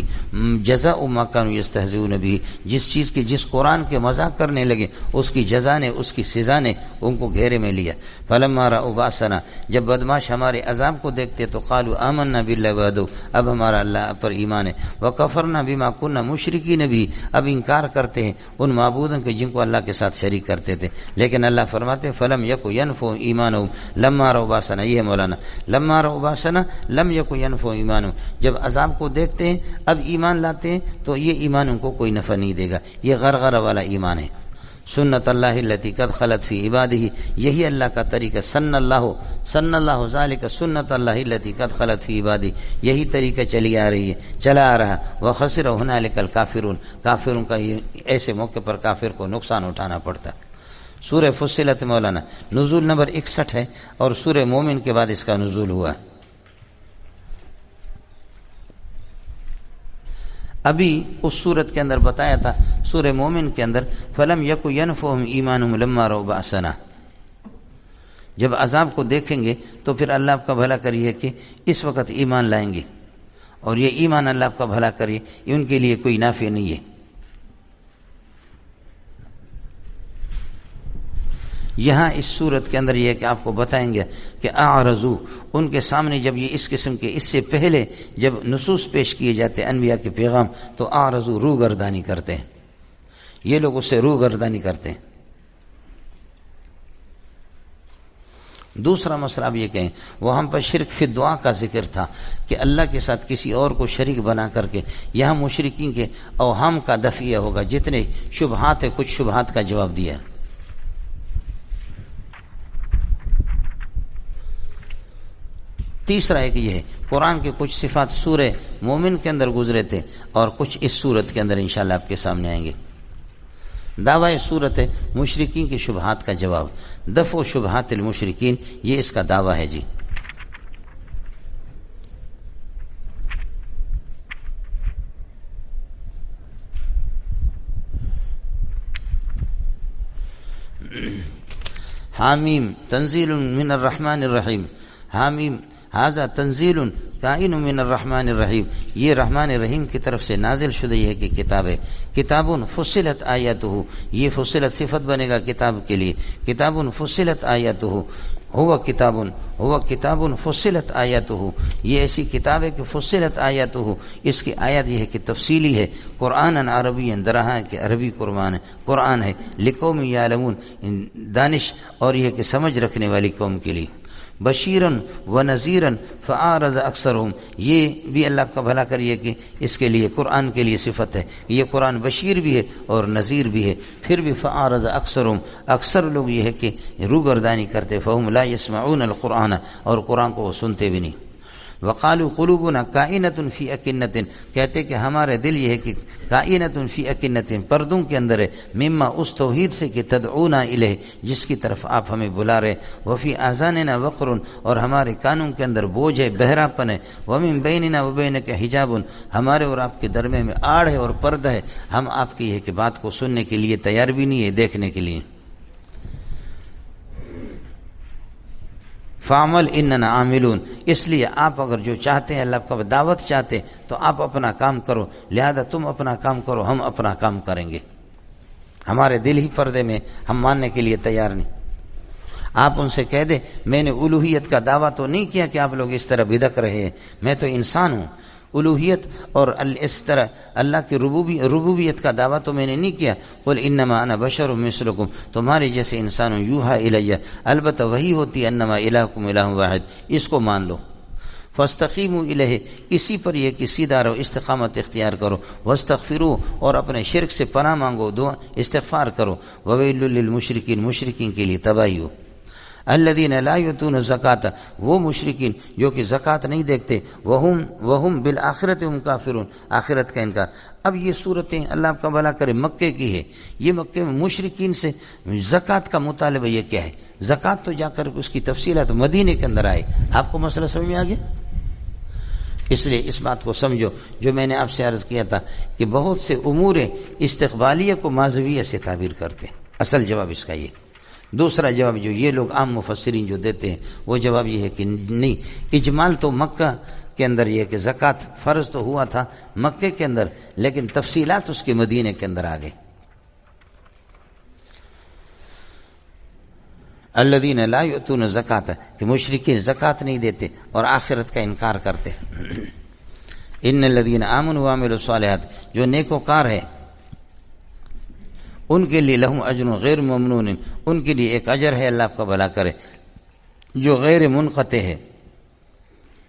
جزاء ما كانوا يستهزئون به، جس چیز کی جس قرآن کے مذاق کرنے لگے اس کی جزا نے، اس کی سزا نے ان کو گھیرے میں لیا۔ فلما رأوا بأسنا، جب بدماش ہمارے عذاب کو دیکھتے تو قالوا آمنا بالله وحده، اب ہمارا اللہ پر ایمان ہے، وکفرنا بما كنا مشرکین به، اب انکار کرتے ہیں ان معبودوں کے جن کو اللہ کے ساتھ شریک کرتے تھے۔ لیکن اللہ فرماتے ہیں فلم یکو ینفعهم ایمانهم لما رأوا بأسنا، یہ ہے مولانا، لما رأوا بأسنا لم یکو ینفعهم ایمانهم، جب عذاب کو دیکھتے ہیں اب ایمان لاتے ہیں تو یہ ایمان ان کو کوئی نفع نہیں دے گا، یہ غرغرہ والا ایمان ہے۔ سنت اللہ التی قد خلت فی عبادہ، یہی اللہ کا طریقہ، سن اللہ ذالک سنت اللہ التی قد خلت فی عبادہ، یہی طریقہ چلا آ رہا۔ وخسر ہنالک الکافرون، کافروں کا ایسے موقع پر کافر کو نقصان اٹھانا پڑتا۔ سورہ فصلت مولانا نزول نمبر 61 ہے، اور سورہ مومن کے بعد اس کا نزول ہوا۔ ابھی اس صورت کے اندر بتایا تھا سورہ مومن کے اندر فلم یکو ینفعهم ایمانهم لما رأوا بأسنا، جب عذاب کو دیکھیں گے تو پھر اللہ آپ کا بھلا کریے کہ اس وقت ایمان لائیں گے، اور یہ ایمان اللہ آپ کا بھلا کریے یہ ان کے لیے کوئی نافع نہیں ہے۔ یہاں اس صورت کے اندر یہ ہے کہ آپ کو بتائیں گے کہ اعرضوا، ان کے سامنے جب یہ اس قسم کے، اس سے پہلے جب نصوص پیش کیے جاتے انبیاء کے پیغام تو اعرضوا، روگردانی کرتے ہیں، یہ لوگ اس سے روگردانی کرتے ہیں۔ دوسرا مسئلہ اب یہ کہیں، وہ ہم پر شرک فی دعا کا ذکر تھا کہ اللہ کے ساتھ کسی اور کو شریک بنا کر کے، یہاں مشرکین کے اوہام کا دفعیہ ہوگا، جتنے شبہات ہیں کچھ شبہات کا جواب دیا ہے۔ تیسرا ایک یہ ہے قرآن کے کچھ صفات سورہ مومن کے اندر گزرے تھے اور کچھ اس صورت کے اندر انشاءاللہ آپ کے سامنے آئیں گے۔ دعوی صورت ہے مشرکین کے شبہات کا جواب، دفع شبہات المشرکین، یہ اس کا دعویٰ ہے جی۔ حامیم تنزیل من الرحمن الرحیم، حامیم ھذا تنزیل کائن من الرحمن الرحیم، یہ رحمان الرحیم کی طرف سے نازل شدہ یہ کہ کتاب ہے۔ کتاب فصلت آیاتہ، یہ فصلت صفت بنے گا کتاب کے لیے، کتاب فصلت آیاتہ، ہوا کتاب فصلت آیاتہ، یہ ایسی کتاب ہے کہ فصلت آیاتہ، اس کی آیات یہ ہے کہ تفصیلی ہے، قرآن عربی درہا کہ عربی قرآن ہے، لقوم یعلمون، دانش اور یہ کہ سمجھ رکھنے والی قوم کے لیے، بشیرن و نذیرن فاعرض اکثرهم، یہ بھی اللہ کا بھلا کریے کہ اس کے لیے قرآن کے لیے صفت ہے، یہ قرآن بشیر بھی ہے اور نذیر بھی ہے، پھر بھی فاعرض اکثرهم، اکثر لوگ یہ ہے کہ روگردانی کرتے، فهم لا يسمعون القرآن، اور قرآن کو وہ سنتے بھی نہیں۔ وقالوا قلوبنا کائنۃ فی اکنۃ، کہتے کہ ہمارے دل یہ ہے کہ کائنۃ فی اکنۃ، پردوں کے اندر ہے، مما اس توحید سے کہ تدعونا الیہ، جس کی طرف آپ ہمیں بلا رہے، وفی آذاننا وقر، اور ہمارے کانوں کے اندر بوجھ ہے، بہراپن ہے، ومن بیننا وبینک حجاب، ہمارے اور آپ کے درمیان میں آڑ ہے اور پردہ ہے، ہم آپ کی ہے کہ بات کو سننے کے لیے تیار بھی نہیں ہے، دیکھنے کے لیے۔ فعمل اننا عاملون، اس لیے آپ اگر جو چاہتے ہیں اللہ کا دعوت چاہتے تو آپ اپنا کام کرو، لہذا تم اپنا کام کرو، ہم اپنا کام کریں گے، ہمارے دل ہی پردے میں، ہم ماننے کے لیے تیار نہیں۔ آپ ان سے کہہ دیں میں نے الوہیت کا دعویٰ تو نہیں کیا کہ آپ لوگ اس طرح بدک رہے ہیں، میں تو انسان ہوں، الوہیت اور اس طرح اللہ کی ربوبیت کا دعویٰ تو میں نے نہیں کیا۔ قل انما انا بشر مثلکم، تمہارے جیسے انسان ہوں، یوحا الیہ، البتہ وہی ہوتی انما الہکم الہ واحد، اس کو مان لو۔ فاستقیموا الیہ، اسی پر یہ کہ سیدھا رہو، استقامت اختیار کرو، واستغفروا، اور اپنے شرک سے پناہ مانگو، دعا استغفار کرو، وویل للمشرکین، مشرکین کے لیے تباہی ہو۔ الذین لا یؤتون الزکاۃ، وہ مشرکین جو کہ زکوٰۃ نہیں دیتے، وہم بالآخرۃ ہم کافرون، آخرت کا انکار۔ اب یہ صورتیں اللہ آپ کا بھلا کرے مکے کی ہے، یہ مکے میں مشرکین سے زکوٰۃ کا مطالبہ یہ کیا ہے؟ زکوٰۃ تو جا کر اس کی تفصیلات مدینے کے اندر آئے۔ آپ کو مسئلہ سمجھ میں آ گیا؟ اس لیے اس بات کو سمجھو جو میں نے آپ سے عرض کیا تھا کہ بہت سے امور استقبالیہ کو ماضویہ سے تعبیر کرتے ہیں۔ اصل جواب اس کا یہ۔ دوسرا جواب جو یہ لوگ عام مفسرین جو دیتے ہیں وہ جواب یہ ہے کہ نہیں، اجمال تو مکہ کے اندر یہ کہ زکوٰۃ فرض تو ہوا تھا مکے کے اندر، لیکن تفصیلات اس کے مدینے کے اندر آ گئی۔ الذین لا یؤتون الزکاۃ، کہ مشرکین زکوٰۃ نہیں دیتے اور آخرت کا انکار کرتے۔ ان الذین آمنوا وعملوا الصالحات، جو نیکوکار ہے ان کے لیے لہم اجر غیر ممنون، ان کے لیے ایک اجر ہے اللہ آپ کا بھلا کرے جو غیر منقطع ہے۔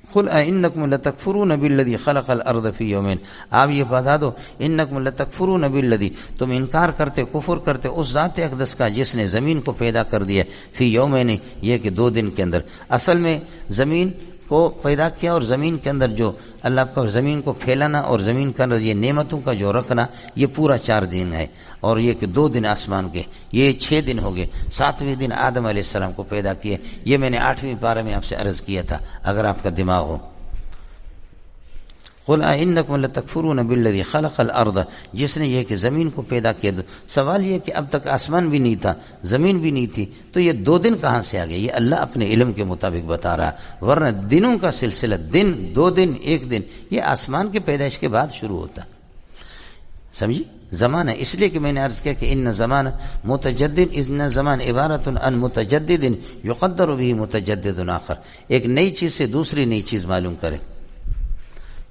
قل انکم لتکفرون بالذی خلق الارض فی یومین، آپ یہ بتا دو انکم لتکفرون بالذی، تم انکار کرتے کفر کرتے اس ذات اقدس کا جس نے زمین کو پیدا کر دیا فی یومین، یہ کہ 2 دن کے اندر۔ اصل میں زمین کو پیدا کیا اور زمین کے اندر جو اللہ کا زمین کو پھیلانا اور زمین کے اندر یہ نعمتوں کا جو رکھنا، یہ پورا 4 دن ہے، اور یہ کہ 2 دن آسمان کے، یہ 6 دن ہو گئے۔ 7ویں دن آدم علیہ السلام کو پیدا کیے، یہ میں نے 8ویں پارہ میں آپ سے عرض کیا تھا اگر آپ کا دماغ ہو۔ قل انکم لتکفرون بالذی خلق الارض، جس نے یہ کہ زمین کو پیدا کیا۔ سوال یہ کہ اب تک آسمان بھی نہیں تھا، زمین بھی نہیں تھی، تو یہ 2 دن کہاں سے آ گئے؟ یہ اللہ اپنے علم کے مطابق بتا رہا، ورنہ دنوں کا سلسلہ، دن 2 دن 1 دن، یہ آسمان کے پیدائش کے بعد شروع ہوتا۔ سمجھی؟ زمانہ، اس لیے کہ میں نے عرض کیا کہ ان زمانہ متجدد، ان زمان عبارت عن متجدد یقدر به متجدد آخر، ایک نئی چیز سے دوسری نئی چیز معلوم کرے۔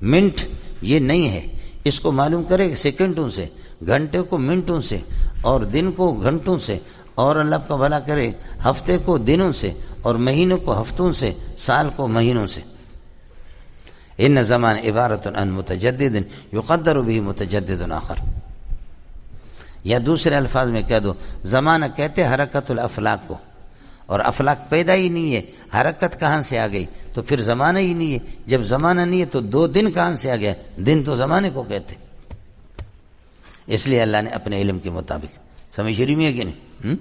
منٹ یہ نہیں ہے، اس کو معلوم کرے سیکنڈوں سے، گھنٹے کو منٹوں سے، اور دن کو گھنٹوں سے، اور اللہ کا بھلا کرے ہفتے کو دنوں سے، اور مہینوں کو ہفتوں سے، سال کو مہینوں سے۔ ان زمان عبارت عن متجدد یقدر به متجدد آخر، یا دوسرے الفاظ میں کہہ دو، زمانہ کہتے حرکت الافلاک کو، اور افلاک پیدا ہی نہیں ہے، حرکت کہاں سے آ گئی؟ تو پھر زمانہ ہی نہیں ہے، جب زمانہ نہیں ہے تو 2 دن کہاں سے آ گیا؟ دن تو زمانے کو کہتے۔ اس لیے اللہ نے اپنے علم کے مطابق، سمجھ رہی ہے کہ نہیں؟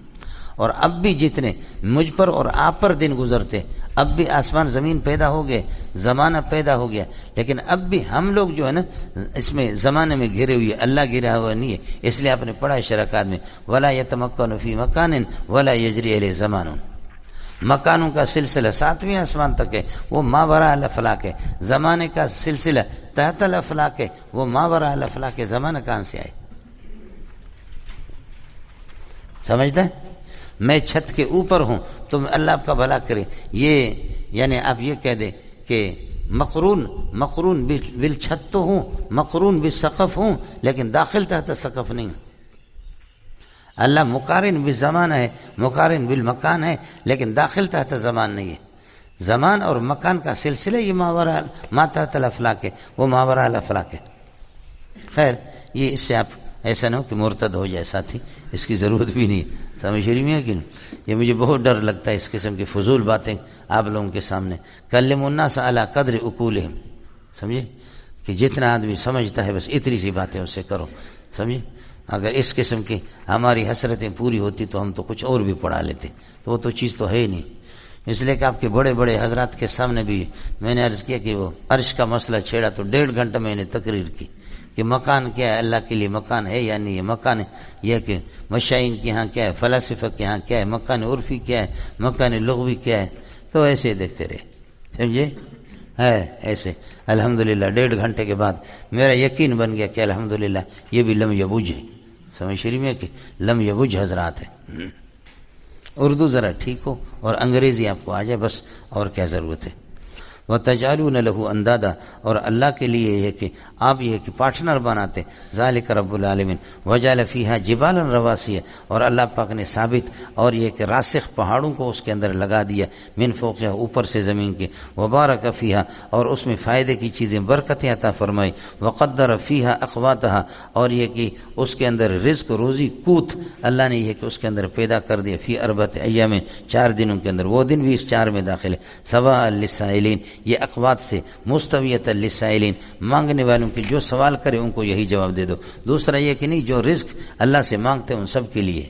اور اب بھی جتنے مجھ پر اور آپ پر دن گزرتے، اب بھی آسمان زمین پیدا ہو گئے، زمانہ پیدا ہو گیا، لیکن اب بھی ہم لوگ جو ہے نا اس میں زمانے میں گھرے ہوئے، اللہ گھرا ہوا نہیں ہے۔ اس لیے آپ نے پڑھا شرکات میں ولا یتمکن فی مکان ولا یجری الیہ زمان، مکانوں کا سلسلہ 7ویں آسمان تک ہے، وہ ماوراء الافلاک ہے۔ زمانے کا سلسلہ تحت الافلاک ہے، وہ ماوراء الافلاک ہے۔ زمانہ کہاں سے آئے؟ سمجھتا ہے؟ میں چھت کے اوپر ہوں، تم اللہ آپ کا بھلا کرے، یہ یعنی آپ یہ کہہ دیں کہ مقرون بالچھت تو ہوں، مقرون بالسقف ہوں، لیکن داخل تحت سقف نہیں۔ اللہ مقارن بالزمان ہے، مقارن بالمکان ہے، لیکن داخل تحت زمان نہیں ہے۔ زمان اور مکان کا سلسلہ یہ ما تحت الافلاک ہے، وہ ماوراء الافلاک ہے۔ خیر، یہ اس سے آپ ایسا نہ ہو کہ مرتد ہو جائے ساتھی، اس کی ضرورت بھی نہیں، سمجھ رہی ہے کہ نہیں؟ یہ مجھے بہت ڈر لگتا ہے اس قسم کی فضول باتیں آپ لوگوں کے سامنے۔ کلموا الناس علی قدر عقولہم، سمجھے کہ جتنا آدمی سمجھتا ہے بس اتنی سی باتیں اس سے کرو، سمجھے؟ اگر اس قسم کی ہماری حسرتیں پوری ہوتی تو ہم تو کچھ اور بھی پڑھا لیتے، تو وہ تو چیز تو ہے ہی نہیں۔ اس لیے کہ آپ کے بڑے بڑے حضرات کے سامنے بھی میں نے عرض کیا کہ وہ عرش کا مسئلہ چھیڑا تو 1.5 گھنٹہ میں نے تقریر کی کہ مکان کیا ہے، اللہ کے لیے مکان ہے یا نہیں ہے، مکان یہ کہ مشائین کے ہاں کیا ہے، فلاسفہ کے ہاں کیا ہے، مکان عرفی کیا ہے، مکان لغوی کیا ہے، تو ایسے دیکھتے رہے، سمجھے؟ ہے ایسے۔ الحمدللہ 1.5 گھنٹے کے بعد میرا یقین بن گیا کہ الحمدللہ یہ بھی لم یبج ہے، سمجھ شریف میں کہ لم یبج حضرات ہے۔ اردو ذرا ٹھیک ہو اور انگریزی آپ کو آ جائے بس، اور کیا ضرورت ہے۔ وَتَجْعَلُونَ لَهُ اندادا، اور اللہ کے لیے یہ کہ آپ یہ کہ پارٹنر بناتے. ذَلِكَ رَبُّ العالمین. وَجَعَلَ فِيهَا جِبَالًا رَوَاسِيَ، اور اللہ پاک نے ثابت اور یہ کہ راسخ پہاڑوں کو اس کے اندر لگا دیا، من فوقها، اوپر سے زمین کے. وَبَارَكَ فِيهَا، اور اس میں فائدے کی چیزیں برکتیں عطا فرمائی. وَقَدَّرَ فِيهَا أَقْوَاتَهَا، اور یہ کہ اس کے اندر رزق روزی قوت اللہ نے یہ کہ اس کے اندر پیدا کر دیا. فی 4 ایام، 4 دنوں کے اندر، وہ دن بھی اس 4 میں داخل ہے. سواء للسائلین، یہ اقوات سے مستویۃ للسائلین، مانگنے والوں کی جو سوال کرے ان کو یہی جواب دے دو. دوسرا یہ کہ نہیں، جو رزق اللہ سے مانگتے ہیں ان سب کے لیے،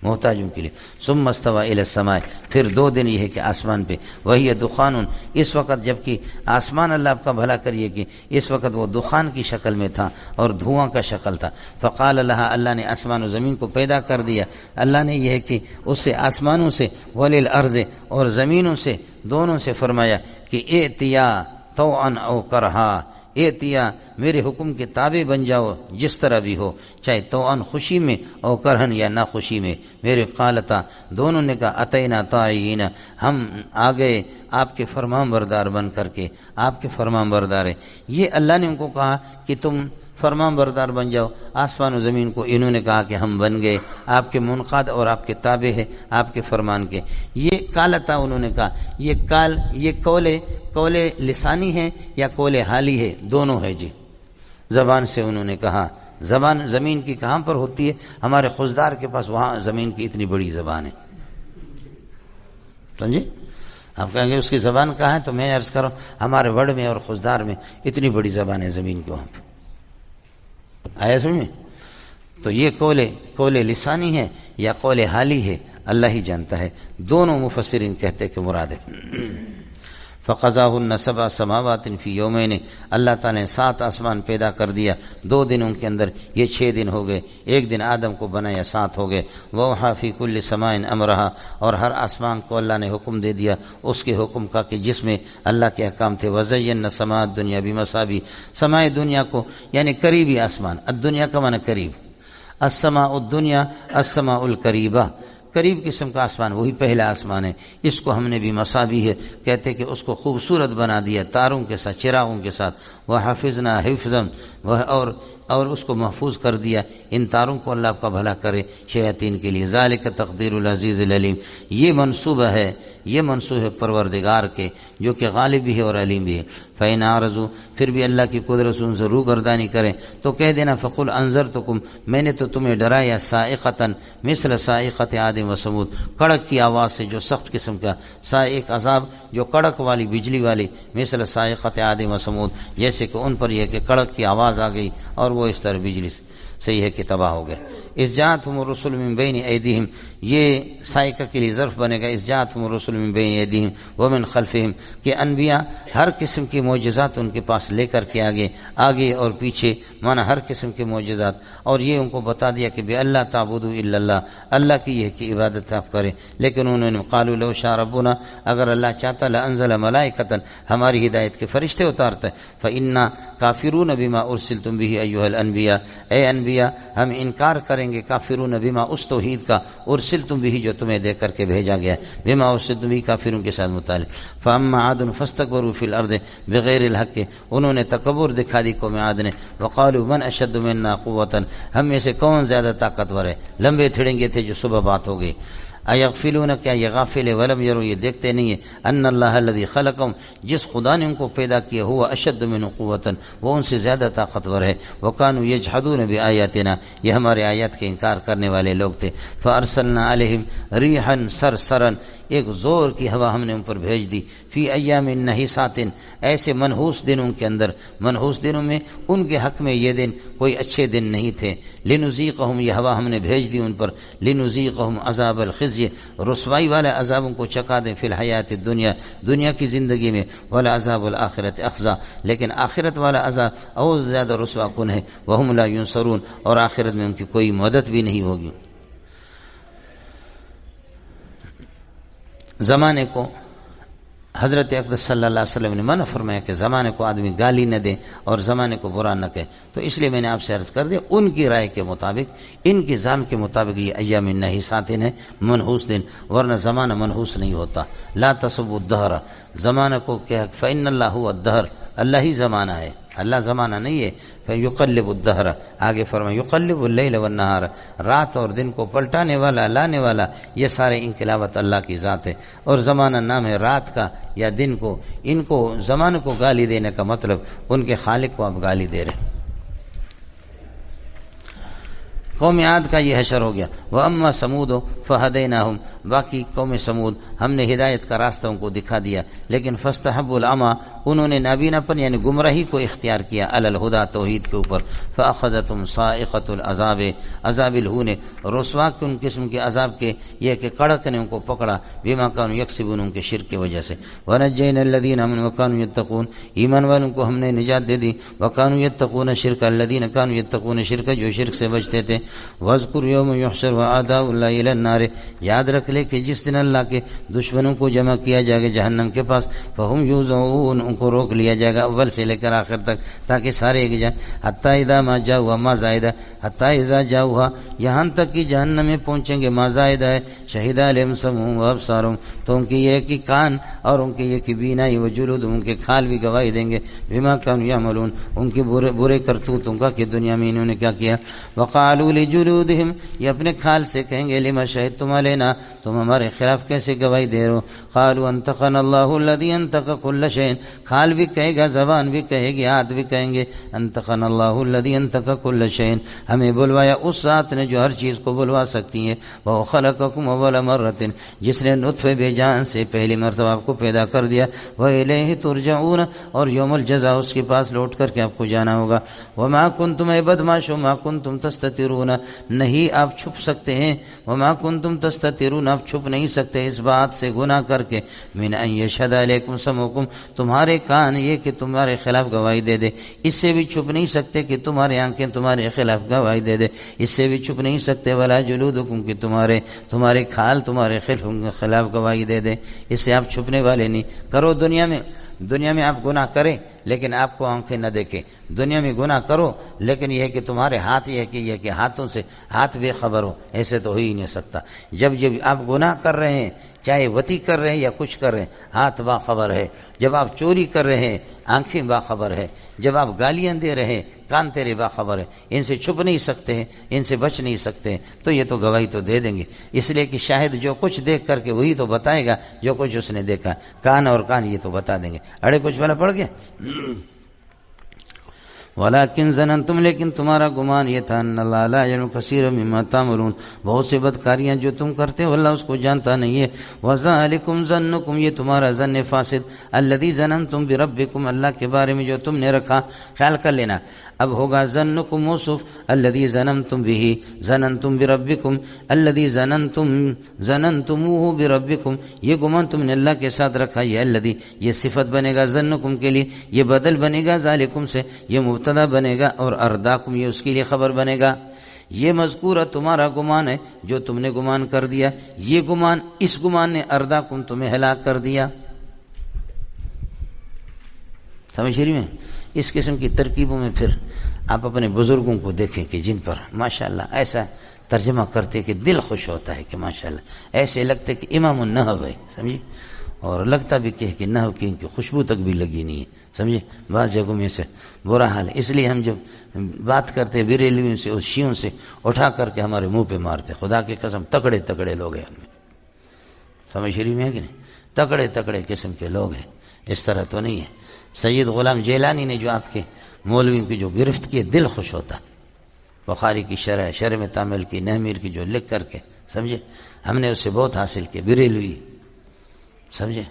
محتاجوں کے لیے. ثم استوى الى السماء، پھر 2 دن یہ ہے کہ آسمان پہ. وہی دخان، اس وقت جبکہ آسمان اللہ آپ کا بھلا کریے کہ اس وقت وہ دخان کی شکل میں تھا اور دھواں کا شکل تھا. فقال لها، اللہ نے آسمان و زمین کو پیدا کر دیا. اللہ نے یہ ہے کہ اس سے آسمانوں سے، وللارض، اور زمینوں سے، دونوں سے فرمایا کہ ائتیا طوعا او کرہا، ائتیا میرے حکم کے تابع بن جاؤ جس طرح بھی ہو، چاہے توان خوشی میں او کرہن یا ناخوشی میں. میرے قالتا، دونوں نے کہا اتینا طائعین، ہم آ گئے آپ کے فرمان بردار بن کر کے، آپ کے فرمان بردار ہیں. یہ اللہ نے ان کو کہا کہ تم فرمان بردار بن جاؤ. آسمان و زمین کو انہوں نے کہا کہ ہم بن گئے آپ کے منقاد اور آپ کے تابع ہے، آپ کے فرمان کے. یہ کالتا انہوں نے کہا، یہ قول لسانی ہے یا قول حالی ہے، دونوں ہے جی. زبان سے انہوں نے کہا، زبان زمین کی کہاں پر ہوتی ہے؟ ہمارے خضدار کے پاس، وہاں زمین کی اتنی بڑی زبان ہے، سمجھے؟ آپ کہیں گے اس کی زبان کہاں ہے، تو میں عرض کروں ہمارے وڑ میں اور خضدار میں اتنی بڑی زبان ہے زمین کے. وہاں پہ آیا سمجھ میں؟ تو یہ قول لسانی ہے یا قول حالی ہے، اللہ ہی جانتا ہے. دونوں مفسرین کہتے کہ مراد ہے. فَقَضَاهُنَّ 7 سماوات فی یومین، اللہ تعالیٰ نے 7 آسمان پیدا کر دیا 2 دنوں کے اندر. یہ 6 دن ہو گئے، 1 دن آدم کو بنایا، 7 ہو گئے. وَأَوْحَىٰ فِي كُلِّ سَمَاءٍ أَمْرَهَا، اور ہر آسمان کو اللہ نے حکم دے دیا اس کے حکم کا کہ جس میں اللہ کے احکام تھے. وَزَيَّنَّا سَمَاءَ الدُّنْيَا بِمَصَابِيحَ، سماء دنیا کو یعنی قریبی آسمان، الدنیا کا معنی قریب، السماء الدنیا السماء القریبہ، قریب قسم کا آسمان وہی پہلا آسمان ہے. اس کو ہم نے بھی مصابیح ہے کہتے کہ اس کو خوبصورت بنا دیا تاروں کے ساتھ، چراغوں کے ساتھ. وحفظنا حفظا، اور اس کو محفوظ کر دیا. ان تاروں کو اللہ کا بھلا کرے شیاطین کے لیے. ذالک تقدیر العزیز العلیم، یہ منصوبہ ہے پروردگار کے جو کہ غالب بھی ہے اور علیم بھی ہے. فَإِنْ أَعْرَضُوا، پھر بھی اللہ کی قدرت سے روگردانی کریں تو کہہ دینا فَقُلْ أَنذَرْتُكُمْ، میں نے تو تمہیں ڈرایا صاعقۃ مثل صاعقۃ عاد و ثمود، کڑک کی آواز سے جو سخت قسم کا، صاعق عذاب جو کڑک والی بجلی والی، مثل صاعقۃ عاد و ثمود، جیسے کہ ان پر یہ کہ کڑک کی آواز آ گئی اور وہ اس طرح بجلی سے یہ کہ تباہ ہو گئے. اذ جاءتهم الرسل من بین ایدیہم، یہ صاعقہ کے لیے ظرف بنے گا. اذ جاءتهم الرسل من بین ایدیہم ومن خلفہم، کہ انبیاء ہر قسم کی معجزات ان کے پاس لے کر کے آگے اور پیچھے، مانا ہر قسم کے معجزات. اور یہ ان کو بتا دیا کہ بے اللہ تعبدوا الا اللہ، اللہ کی یہ کہ عبادت آپ کریں. لیکن انہوں نے قالوا لو شاء ربنا، اگر اللہ چاہتا لانزل ملائکۃ، ہماری ہدایت کے فرشتے اتارتا ہے. فإنا کافرون بما ارسلتم به ایھا الانبیاء، اے انبیاء ہم انکار کریں گے، کافرون بما اس توحید کا، ارسلتم به جو تمہیں دے کر کے بھیجا گیا ہے، بما ارسلتم به کافرون کے ساتھ متعلق. فاما عاد فاستكبروا في الارض بغیر الحق، انہوں نے تکبر دکھا دی قوم عاد نے. وقالوا من اشد منا قوة، ہم میں سے کون زیادہ طاقتور ہے. لمبے تھڑنگے تھے جو صبح بات ہو گئی. ایغفلون، کیا یہ غافل ہے، ولم یروا یہ دیکھتے نہیں ہے، ان اللہ الذی خلقهم، جس خدا نے ان کو پیدا کیا، ہوا اشد من قوة، وہ ان سے زیادہ طاقتور ہے. وکانوا یجحدون بآیاتنا، یہ ہمارے آیات کے انکار کرنے والے لوگ تھے. فارسلنا علیہم ریحا صرصرا، ایک زور کی ہوا ہم نے ان پر بھیج دی. فی ایام نحسات، ایسے منحوس دنوں کے اندر، منحوس دنوں میں ان کے حق میں یہ دن کوئی اچھے دن نہیں تھے. لنذیقہم، یہ ہوا ہم نے بھیج دی ان پر، لنذیقہم عذاب الخزي، رسوائی والے عذابوں کو چکا دیں، فی الحیات الدنیا، دنیا کی زندگی میں، ولا عذاب الآخرت اخزا، لیکن آخرت والا عذاب اور زیادہ رسوا کن ہے. وہم لا ینصرون، اور آخرت میں ان کی کوئی مدد بھی نہیں ہوگی. زمانے کو حضرت اقدس صلی اللہ علیہ وسلم نے منع فرمایا کہ زمانے کو آدمی گالی نہ دے اور زمانے کو برا نہ کہے، تو اس لیے میں نے آپ سے عرض کر دیا ان کی رائے کے مطابق، ان کے ظام کے مطابق یہ ایام نحیسات ہے، منحوس دن، ورنہ زمانہ منحوس نہیں ہوتا۔ لا تسبوا الدہر، زمانہ کو کیا، فإن اللہ هو الدہر، اللہ ہی زمانہ ہے، اللہ زمانہ نہیں ہے۔ فیقلب الدہر، آگے فرمایا یقلب اللیل والنہار، رات اور دن کو پلٹانے والا، لانے والا، یہ سارے انقلابات اللہ کی ذات ہے۔ اور زمانہ نام ہے رات کا یا دن کو، ان کو زمانے کو گالی دینے کا مطلب ان کے خالق کو آپ گالی دے رہے۔ قوم عاد کا یہ حشر ہو گیا۔ وَأَمَّا سَمُودُ فَهَدَيْنَاهُمْ، باقی قوم سمود ہم نے ہدایت کا راستہ ان کو دکھا دیا، لیکن فَاسْتَحَبُّوا الْعَمَىٰ، انہوں نے نابینا پن یعنی گمراہی کو اختیار کیا، عَلَى الْهُدىٰ توحید کے اوپر، فَأَخَذَتْهُمْ صَاعِقَةُ الْعَذَابِ، عذاب الہون، رسوا کن قسم کے عذاب کے، یہ کہ کڑک نے ان کو پکڑا، بما كانوا يكسبون، ان کے شرک کی وجہ سے۔ وَنَجَّيْنَا الَّذِينَ آمَنُوا وَكَانُوا يَتَّقُونَ، ایمان والوں کو ہم نے نجات دے دی، وَكَانُوا يَتَّقُونَ الشِّرْكَ، الَّذِينَ كَانُوا يَتَّقُونَ الشِّرْكَ، جو شرک سے بچتے تھے۔ وَاذْكُرْ يَوْمَ يُحْشَرُ أَعْدَاءُ اللَّهِ إِلَى النَّارِ، یاد رکھ لے کہ جس دن اللہ کے دشمنوں کو جمع کیا جائے گا جہنم کے پاس، فَهُمْ يُوزَعُونَ، ان کو روک لیا جائے گا اول سے لے کر آخر تک، تاکہ سارے ایک جائیں۔ حَتَّى إِذَا مَا جَاءُوهَا، ما زائدہ، حَتَّى إِذَا جَاءُوهَا، یہاں تک کہ جہنم میں پہنچیں گے، ما زائدہ ہے، شَهِدَ عَلَيْهِمْ سَمْعُهُمْ وَأَبْصَارُهُم، تو ان کی یہ کہ کان اور ان کی یہ کہ بینائی، وجلودہم، ان کے کھال بھی گواہی دیں گے، بما كانوا يعملون، ان کی برے کرتوتوں کا کہ دنیا میں انہوں نے کیا کیا۔ وقالوا لجلودہم، یہ اپنے کھال سے کہیں گے، لما شہدتم علینا، تم ہمارے خلاف کیسے گواہی دے رہے ہو۔ قالوا انطقنا اللہ الذی انطق کل شیء، کھال بھی کہے گا، زبان بھی کہے گی، ہاتھ بھی کہیں گے، انطقنا اللہ الذی انطق کل شیء، ہمیں بلوایا اس ذات نے جو ہر چیز کو بلوا سکتی ہے۔ وہ خلقکم اول مرۃ، جس نے نطفے بے جان سے پہلی مرتبہ آپ کو پیدا کر دیا۔ وإلیہ ترجعون، اور یوم الجزاء اس کے پاس لوٹ کر کے آپ کو جانا ہوگا۔ وما کنتم، اے بدماشو، ما کنتم تستترون، نہیں آپ چھپ سکتے ہیں، وما کنتم تستترون، آپ چھپ نہیں سکتے اس بات سے گناہ کر کے، من ان یشہد علیکم سمعکم، تمہارے کان یہ کہ تمہارے خلاف گواہی دے دے، اس سے بھی چھپ نہیں سکتے کہ تمہارے آنکھیں تمہارے خلاف گواہی دے دے، اس سے بھی چھپ نہیں سکتے، ولا جلودکم، کہ تمہارے کھال تمہارے خلاف گواہی دے دے، اس سے آپ چھپنے والے نہیں۔ کرو دنیا میں آپ گناہ کریں لیکن آپ کو آنکھیں نہ دیکھیں، دنیا میں گناہ کرو لیکن یہ ہے کہ تمہارے ہاتھ یہ کہ ہاتھوں سے ہاتھ بے خبر ہو، ایسے تو ہو ہی نہیں سکتا۔ جب آپ گناہ کر رہے ہیں، چاہے وتی کر رہے ہیں یا کچھ کر رہے ہیں، ہاتھ باخبر ہے۔ جب آپ چوری کر رہے ہیں، آنکھیں باخبر ہے۔ جب آپ گالیاں دے رہے ہیں، کان تیرے باخبر ہے۔ ان سے چھپ نہیں سکتے ہیں، ان سے بچ نہیں سکتے ہیں، تو یہ تو گواہی تو دے دیں گے، اس لیے کہ شاہد جو کچھ دیکھ کر کے وہی تو بتائے گا جو کچھ اس نے دیکھا، کان یہ تو بتا دیں گے۔ اڑے کچھ والا پڑ گیا۔ وَلَكِنْ ظَنَنْتُمْ، لیکن تمہارا گمان یہ تھا، ان اللہ لا يعلم كثيرا مما تعملون، بہت سے بدکاریاں جو تم کرتے ہو اللہ اس کو جانتا نہیں ہے۔ وَذَلِكُمْ ظَنُّكُمْ، یہ تمہارا ظن فاسد، الذي ظننتم بربكم، اللہ کے بارے میں جو تم نے رکھا، خیال کر لینا۔ اب ہوگا ظنكم موصوف، الذي ظننتم به، ظننتم بربكم، الذي ظننتموه بربكم، یہ گمان تم نے اللہ کے ساتھ رکھا، یہ الذي، یہ صفت بنے گا ظنكم کے لیے، یہ بدل بنے گا ذالکم سے، یہ مبتدا بنے گا، اور ارداکم یہ اس کے لیے خبر بنے گا۔ یہ مذکورہ تمہارا گمان ہے جو تم نے گمان کر دیا، یہ گمان، اس گمان نے ارداکم تمہیں ہلاک کر دیا۔ سمجھ رہی میں؟ اس قسم کی ترکیبوں میں پھر آپ اپنے بزرگوں کو دیکھیں کہ جن پر ماشاءاللہ ایسا ترجمہ کرتے کہ دل خوش ہوتا ہے کہ ماشاءاللہ ایسے لگتے کہ امام النحو ہے، سمجھے، اور لگتا بھی کہ نحو کی ان کی خوشبو تک بھی لگی نہیں ہے، سمجھے۔ بعض جگہوں میں سے برا حال ہے، اس لیے ہم جب بات کرتے بریلویوں سے اور شیعوں سے اٹھا کر کے ہمارے منہ پہ مارتے، خدا کی قسم تکڑے لوگ ہیں ان میں، سمجھ رہی میں ہے کہ نہیں، تکڑے قسم کے لوگ ہیں، اس طرح تو نہیں ہے۔ سید غلام جیلانی نے جو آپ کے مولویوں کی جو گرفت کی، دل خوش ہوتا، بخاری کی شرح میں تعمیل کی، نحمیر کی جو لکھ کر کے، سمجھے، ہم نے اس سے بہت حاصل کیا، بریلوی، سمجھے،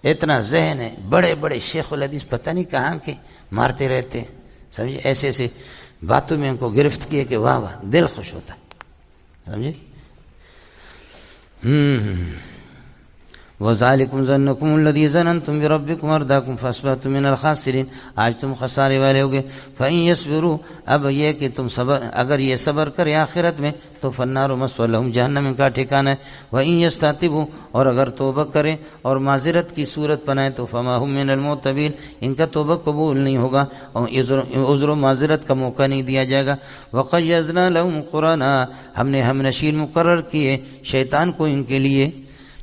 اتنا ذہن ہے، بڑے شیخ الحدیث پتہ نہیں کہاں کے مارتے رہتے ہیں، سمجھے، ایسے باتوں میں ان کو گرفت کیے کہ واہ واہ، دل خوش ہوتا ہے، سمجھے۔ وَذَلِكُمْ ظَنُّكُمُ الَّذِي ظَنَنْتُمْ بِرَبِّكُمْ أَرْدَاكُمْ فَأَصْبَحْتُمْ مِنَ الْخَاسِرِينَ. آج تم خسارے والے ہوگے. فَإِن يَصْبِرُوا، اب یہ کہ تم صبر، اگر یہ صبر کرے آخرت میں تو فَالنَّارُ مَثْوًى لَهُمْ، جہنم ان کا ٹھکانہ ہے. وَإِن يَسْتَعْتِبُوا، اور اگر توبہ کرے اور معذرت کی صورت بنائے تو فَمَا هُمْ مِنَ الْمُعْتَبِينَ، ان کا توبہ قبول نہیں ہوگا اور عذر و معذرت کا موقع نہیں دیا جائے گا. وَقَيَّضْنَا لَهُمْ قُرَنَا، ہم نے ہم نشین مقرر کیے شیطان کو ان کے لیے،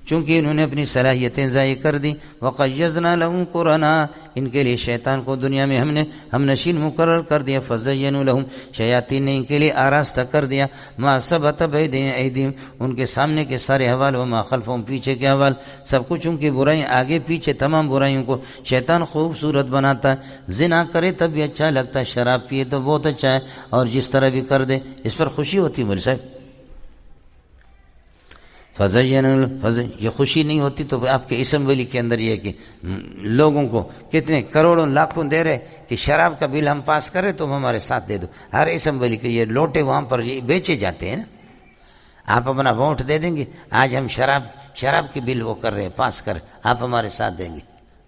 چونکہ انہوں نے اپنی صلاحیتیں ضائع کر دی. وَقَيَّضْنَا لَهُمْ قُرَنَا، ان کے لیے شیطان کو دنیا میں ہم نے ہم نشین مقرر کر دیا. فَزَيَّنُوا لَهُمْ، شیاطین نے ان کے لیے آراستہ کر دیا. مَا ثَبَتَ بَيْنَ أَيْدِيهِمْ، ان کے سامنے کے سارے حوال، وَمَا خَلْفَهُمْ، پیچھے کے حوال، سب کچھ ان کی برائیں آگے پیچھے، تمام برائیوں کو شیطان خوبصورت بناتا ہے. زنا کرے تب بھی اچھا لگتا ہے، شراب پیے تو بہت اچھا ہے، اور جس طرح بھی کر دے اس پر خوشی ہوتی ہے. مولوی صاحب یہ خوشی نہیں ہوتی تو آپ کے اسمبلی کے اندر یہ کہ لوگوں کو کتنے کروڑوں لاکھوں دے رہے کہ شراب کا بل ہم پاس کریں تم ہمارے ساتھ دے دو. ہر اسمبلی کے یہ لوٹے وہاں پر یہ بیچے جاتے ہیں نا. آپ اپنا ووٹ دے دیں گے، آج ہم شراب کی بل وہ کر رہے ہیں، پاس کر، آپ ہمارے ساتھ دیں گے.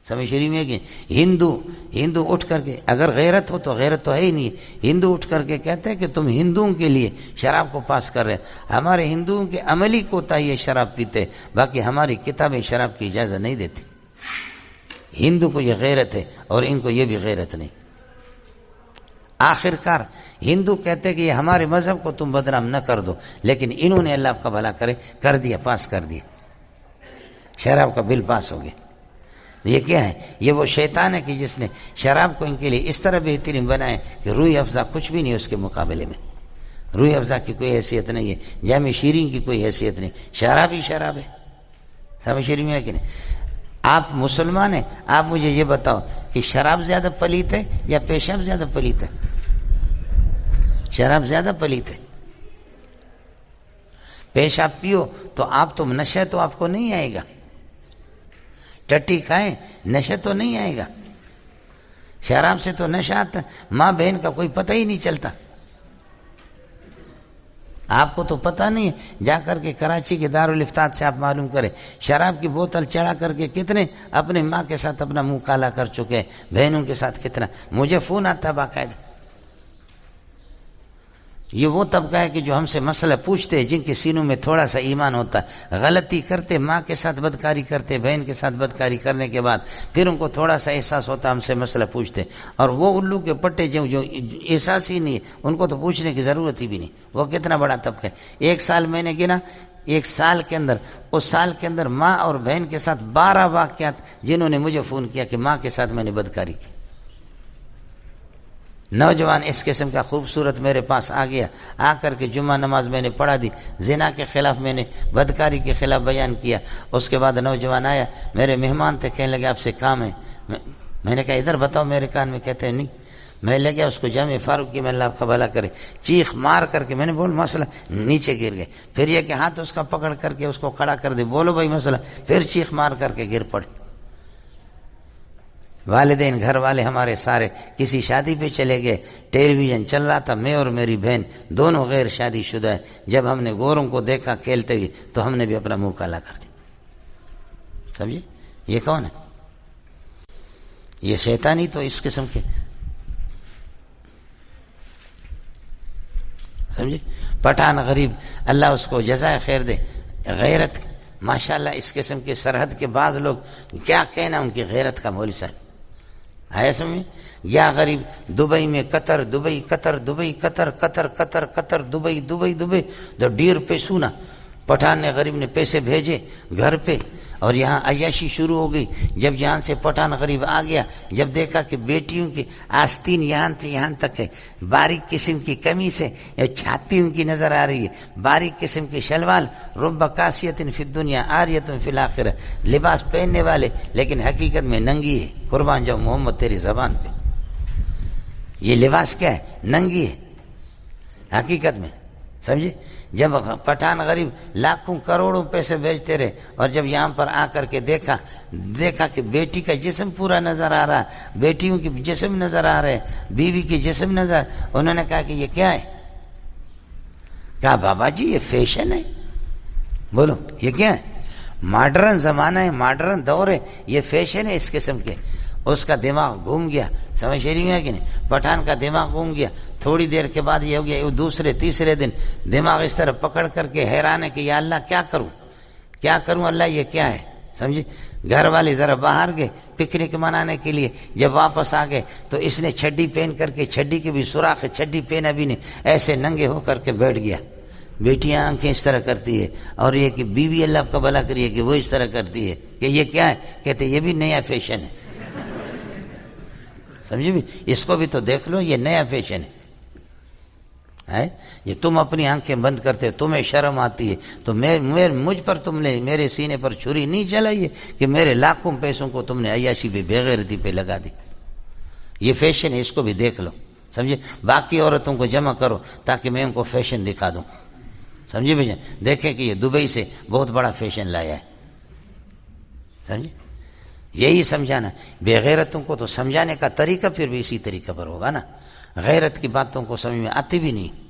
سمجھ شریف میں کہ ہندو اٹھ کر کے، اگر غیرت ہو تو غیرت تو ہے ہی نہیں، ہندو اٹھ کر کے کہتے ہیں کہ تم ہندوؤں کے لیے شراب کو پاس کر رہے ہیں. ہمارے ہندوؤں کے عملی کوتا یہ شراب پیتے، باقی ہماری کتابیں شراب کی اجازت نہیں دیتی. ہندو کو یہ غیرت ہے اور ان کو یہ بھی غیرت نہیں. آخرکار ہندو کہتے کہ یہ ہمارے مذہب کو تم بدنام نہ کر دو، لیکن انہوں نے اللہ کا بھلا کرے کر دیا، پاس کر دیا، شراب کا بل پاس ہو گیا. یہ کیا ہے؟ یہ وہ شیطان ہے کہ جس نے شراب کو ان کے لیے اس طرح بہترین بنایا کہ روح افزا کچھ بھی نہیں اس کے مقابلے میں. روح افزا کی کوئی حیثیت نہیں ہے، جامع شیرین کی کوئی حیثیت نہیں، شراب ہی شراب ہے. سمجھ شیرین ہے کہ نہیں؟ آپ مسلمان ہیں، آپ مجھے یہ بتاؤ کہ شراب زیادہ پلیت ہے یا پیشاب زیادہ پلیت ہے؟ شراب زیادہ پلیت ہے. پیشاب پیو تو آپ تو نشہ تو آپ کو نہیں آئے گا، ٹٹی کھائیں نشہ تو نہیں آئے گا. شراب سے تو نشہ آتا ہے، ماں بہن کا کوئی پتہ ہی نہیں چلتا. آپ کو تو پتہ نہیں ہے، جا کر کے کراچی کے دارالفتات سے آپ معلوم کریں، شراب کی بوتل چڑھا کر کے کتنے اپنے ماں کے ساتھ اپنا منہ کالا کر چکے ہیں، بہنوں کے ساتھ کتنا. مجھے فون آتا ہے باقاعدہ. یہ وہ طبقہ ہے کہ جو ہم سے مسئلہ پوچھتے ہیں، جن کے سینوں میں تھوڑا سا ایمان ہوتا ہے، غلطی کرتے، ماں کے ساتھ بدکاری کرتے، بہن کے ساتھ بدکاری کرنے کے بعد پھر ان کو تھوڑا سا احساس ہوتا ہے، ہم سے مسئلہ پوچھتے. اور وہ الو کے پٹے جو احساس ہی نہیں ہے، ان کو تو پوچھنے کی ضرورت ہی بھی نہیں. وہ کتنا بڑا طبقہ ہے. ایک سال میں نے گنا، ایک سال کے اندر، اس سال کے اندر ماں اور بہن کے ساتھ 12 واقعات جنہوں نے مجھے فون کیا کہ ماں کے ساتھ میں نے بدکاری کی. نوجوان اس قسم کا خوبصورت میرے پاس آ گیا، آ کر کے جمعہ نماز میں نے پڑھا دی، زنا کے خلاف میں نے، بدکاری کے خلاف بیان کیا. اس کے بعد نوجوان آیا، میرے مہمان تھے، کہنے لگے آپ سے کام ہے. میں نے کہا ادھر بتاؤ میرے کان میں. کہتے ہیں نہیں. میں لے گیا اس کو جامع فاروق کی، میں اللہ آپ کا بھلا کرے، چیخ مار کر کے میں نے بول مسئلہ، نیچے گر گئے. پھر یہ کہ ہاتھ اس کا پکڑ کر کے اس کو کھڑا کر دے، بولو بھائی مسئلہ، پھر چیخ مار کر کے گر پڑے. والدین گھر والے ہمارے سارے کسی شادی پہ چلے گئے، ٹیلی ویژن چل رہا تھا، میں اور میری بہن دونوں غیر شادی شدہ ہیں. جب ہم نے گوروں کو دیکھا کھیلتے ہوئے تو ہم نے بھی اپنا منہ کالا کر دیا. سمجھے؟ یہ کون ہے؟ یہ شیطان ہی تو اس قسم کے. سمجھے؟ پٹھان غریب، اللہ اس کو جزائے خیر دے. غیرت ماشاءاللہ اس قسم کے سرحد کے بعض لوگ کیا کہنا ان کی غیرت کا. مولوی صاحب آیا سمجھ؟ یا غریب دبئی میں قطر، دبئی قطر، دبئی قطر، قطر قطر قطر، دبئی دبئی دبئی، تو ڈیر پہ سونا. پٹھان نے غریب نے پیسے بھیجے گھر پہ اور یہاں عیاشی شروع ہو گئی. جب یہاں سے پٹھان غریب آ گیا، جب دیکھا کہ بیٹیوں کی آستین یہاں سے یہاں تک ہے، باریک قسم کی قمیص ہے، چھاتی ان کی نظر آ رہی ہے، باریک قسم کی شلوار، رب کاسیۃ فی الدنیا عاریۃ فی الآخرہ، لباس پہننے والے لیکن حقیقت میں ننگی ہے. قربان جاؤ محمد تیری زبان پہ. یہ لباس کیا ہے؟ ننگی ہے حقیقت میں. سمجھے؟ جب پٹھان غریب لاکھوں کروڑوں پیسے بھیجتے رہے اور جب یہاں پر آ کر کے دیکھا کہ بیٹی کا جسم پورا نظر آ رہا، بیٹیوں کی جسم نظر آ رہے، بیوی کی جسم نظر، انہوں نے کہا کہ یہ کیا ہے؟ کہا بابا جی یہ فیشن ہے. بولو یہ کیا ہے؟ ماڈرن زمانہ ہے، ماڈرن دور ہے، یہ فیشن ہے اس قسم کے. اس کا دماغ گھوم گیا، سمجھ رہی ہے کہ نہیں؟ پٹھان کا دماغ گھوم گیا، تھوڑی دیر کے بعد یہ ہو گیا، دوسرے تیسرے دن دماغ اس طرح پکڑ کر کے حیران ہے کہ یا اللہ کیا کروں، کیا کروں اللہ، یہ کیا ہے؟ سمجھے؟ گھر والے ذرا باہر گئے پکنک منانے کے لیے، جب واپس آ گئے تو اس نے چھڈی پہن کر کے، چھڈی کے بھی سوراخ ہے، چھڈی پہنا بھی نہیں، ایسے ننگے ہو کر کے بیٹھ گیا. بیٹیاں آنکھیں اس طرح کرتی ہے، اور یہ کہ بیوی اللہ کا بھلا کریے کہ وہ اس طرح کرتی ہے کہ یہ کیا ہے؟ کہتے یہ بھی نیا فیشن ہے. سمجھے بھی؟ اس کو بھی تو دیکھ لو، یہ نیا فیشن ہے. یہ تم اپنی آنکھیں بند کرتے، تمہیں شرم آتی ہے تو مجھ پر تم نے میرے سینے پر چھری نہیں چلائی ہے کہ میرے لاکھوں پیسوں کو تم نے عیاشی پہ، بےغیرتی پہ لگا دی. یہ فیشن ہے، اس کو بھی دیکھ لو. سمجھے؟ باقی عورتوں کو جمع کرو تاکہ میں ان کو فیشن دکھا دوں. سمجھے بھائی؟ دیکھیں کہ یہ دبئی سے بہت بڑا فیشن لایا ہے. سمجھے؟ یہی سمجھانا. بے غیرتوں کو تو سمجھانے کا طریقہ پھر بھی اسی طریقہ پر ہوگا نا. غیرت کی باتوں کو سمجھ میں آتی بھی نہیں.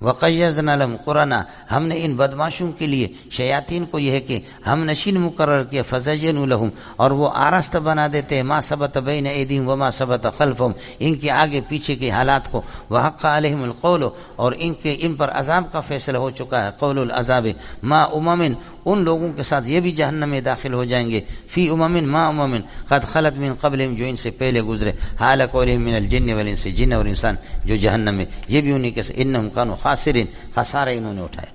وَقَيَّضْنَا لَهُمْ قُرَنَا، ہم نے ان بدماشوں کے لیے شیاطین کو یہ ہے کہ ہم نشین مقرر کیا، فَزَيَّنُوا لَهُمْ، اور وہ آراستہ بنا دیتے ہیں، مَا ثَبَتَ بَيْنَ أَيْدِيهِمْ وَمَا ثَبَتَ خَلْفَهُمْ، ان کے آگے پیچھے کے حالات کو. وَحَقَّ عَلَيْهِمُ الْقَوْلُ، اور ان پر عذاب کا فیصلہ ہو چکا ہے. قول العذاب ما امم، ان لوگوں کے ساتھ یہ بھی جہنم میں داخل ہو جائیں گے. فی امم ما امم قد خلت من قبلہم، جو ان سے پہلے گزرے. حال قولہم من الجن والانس، جن اور انسان جو جہنم میں، یہ بھی انہی کے ساتھ. انہم کانوا خاسرین، خسارہ انہوں نے اٹھایا.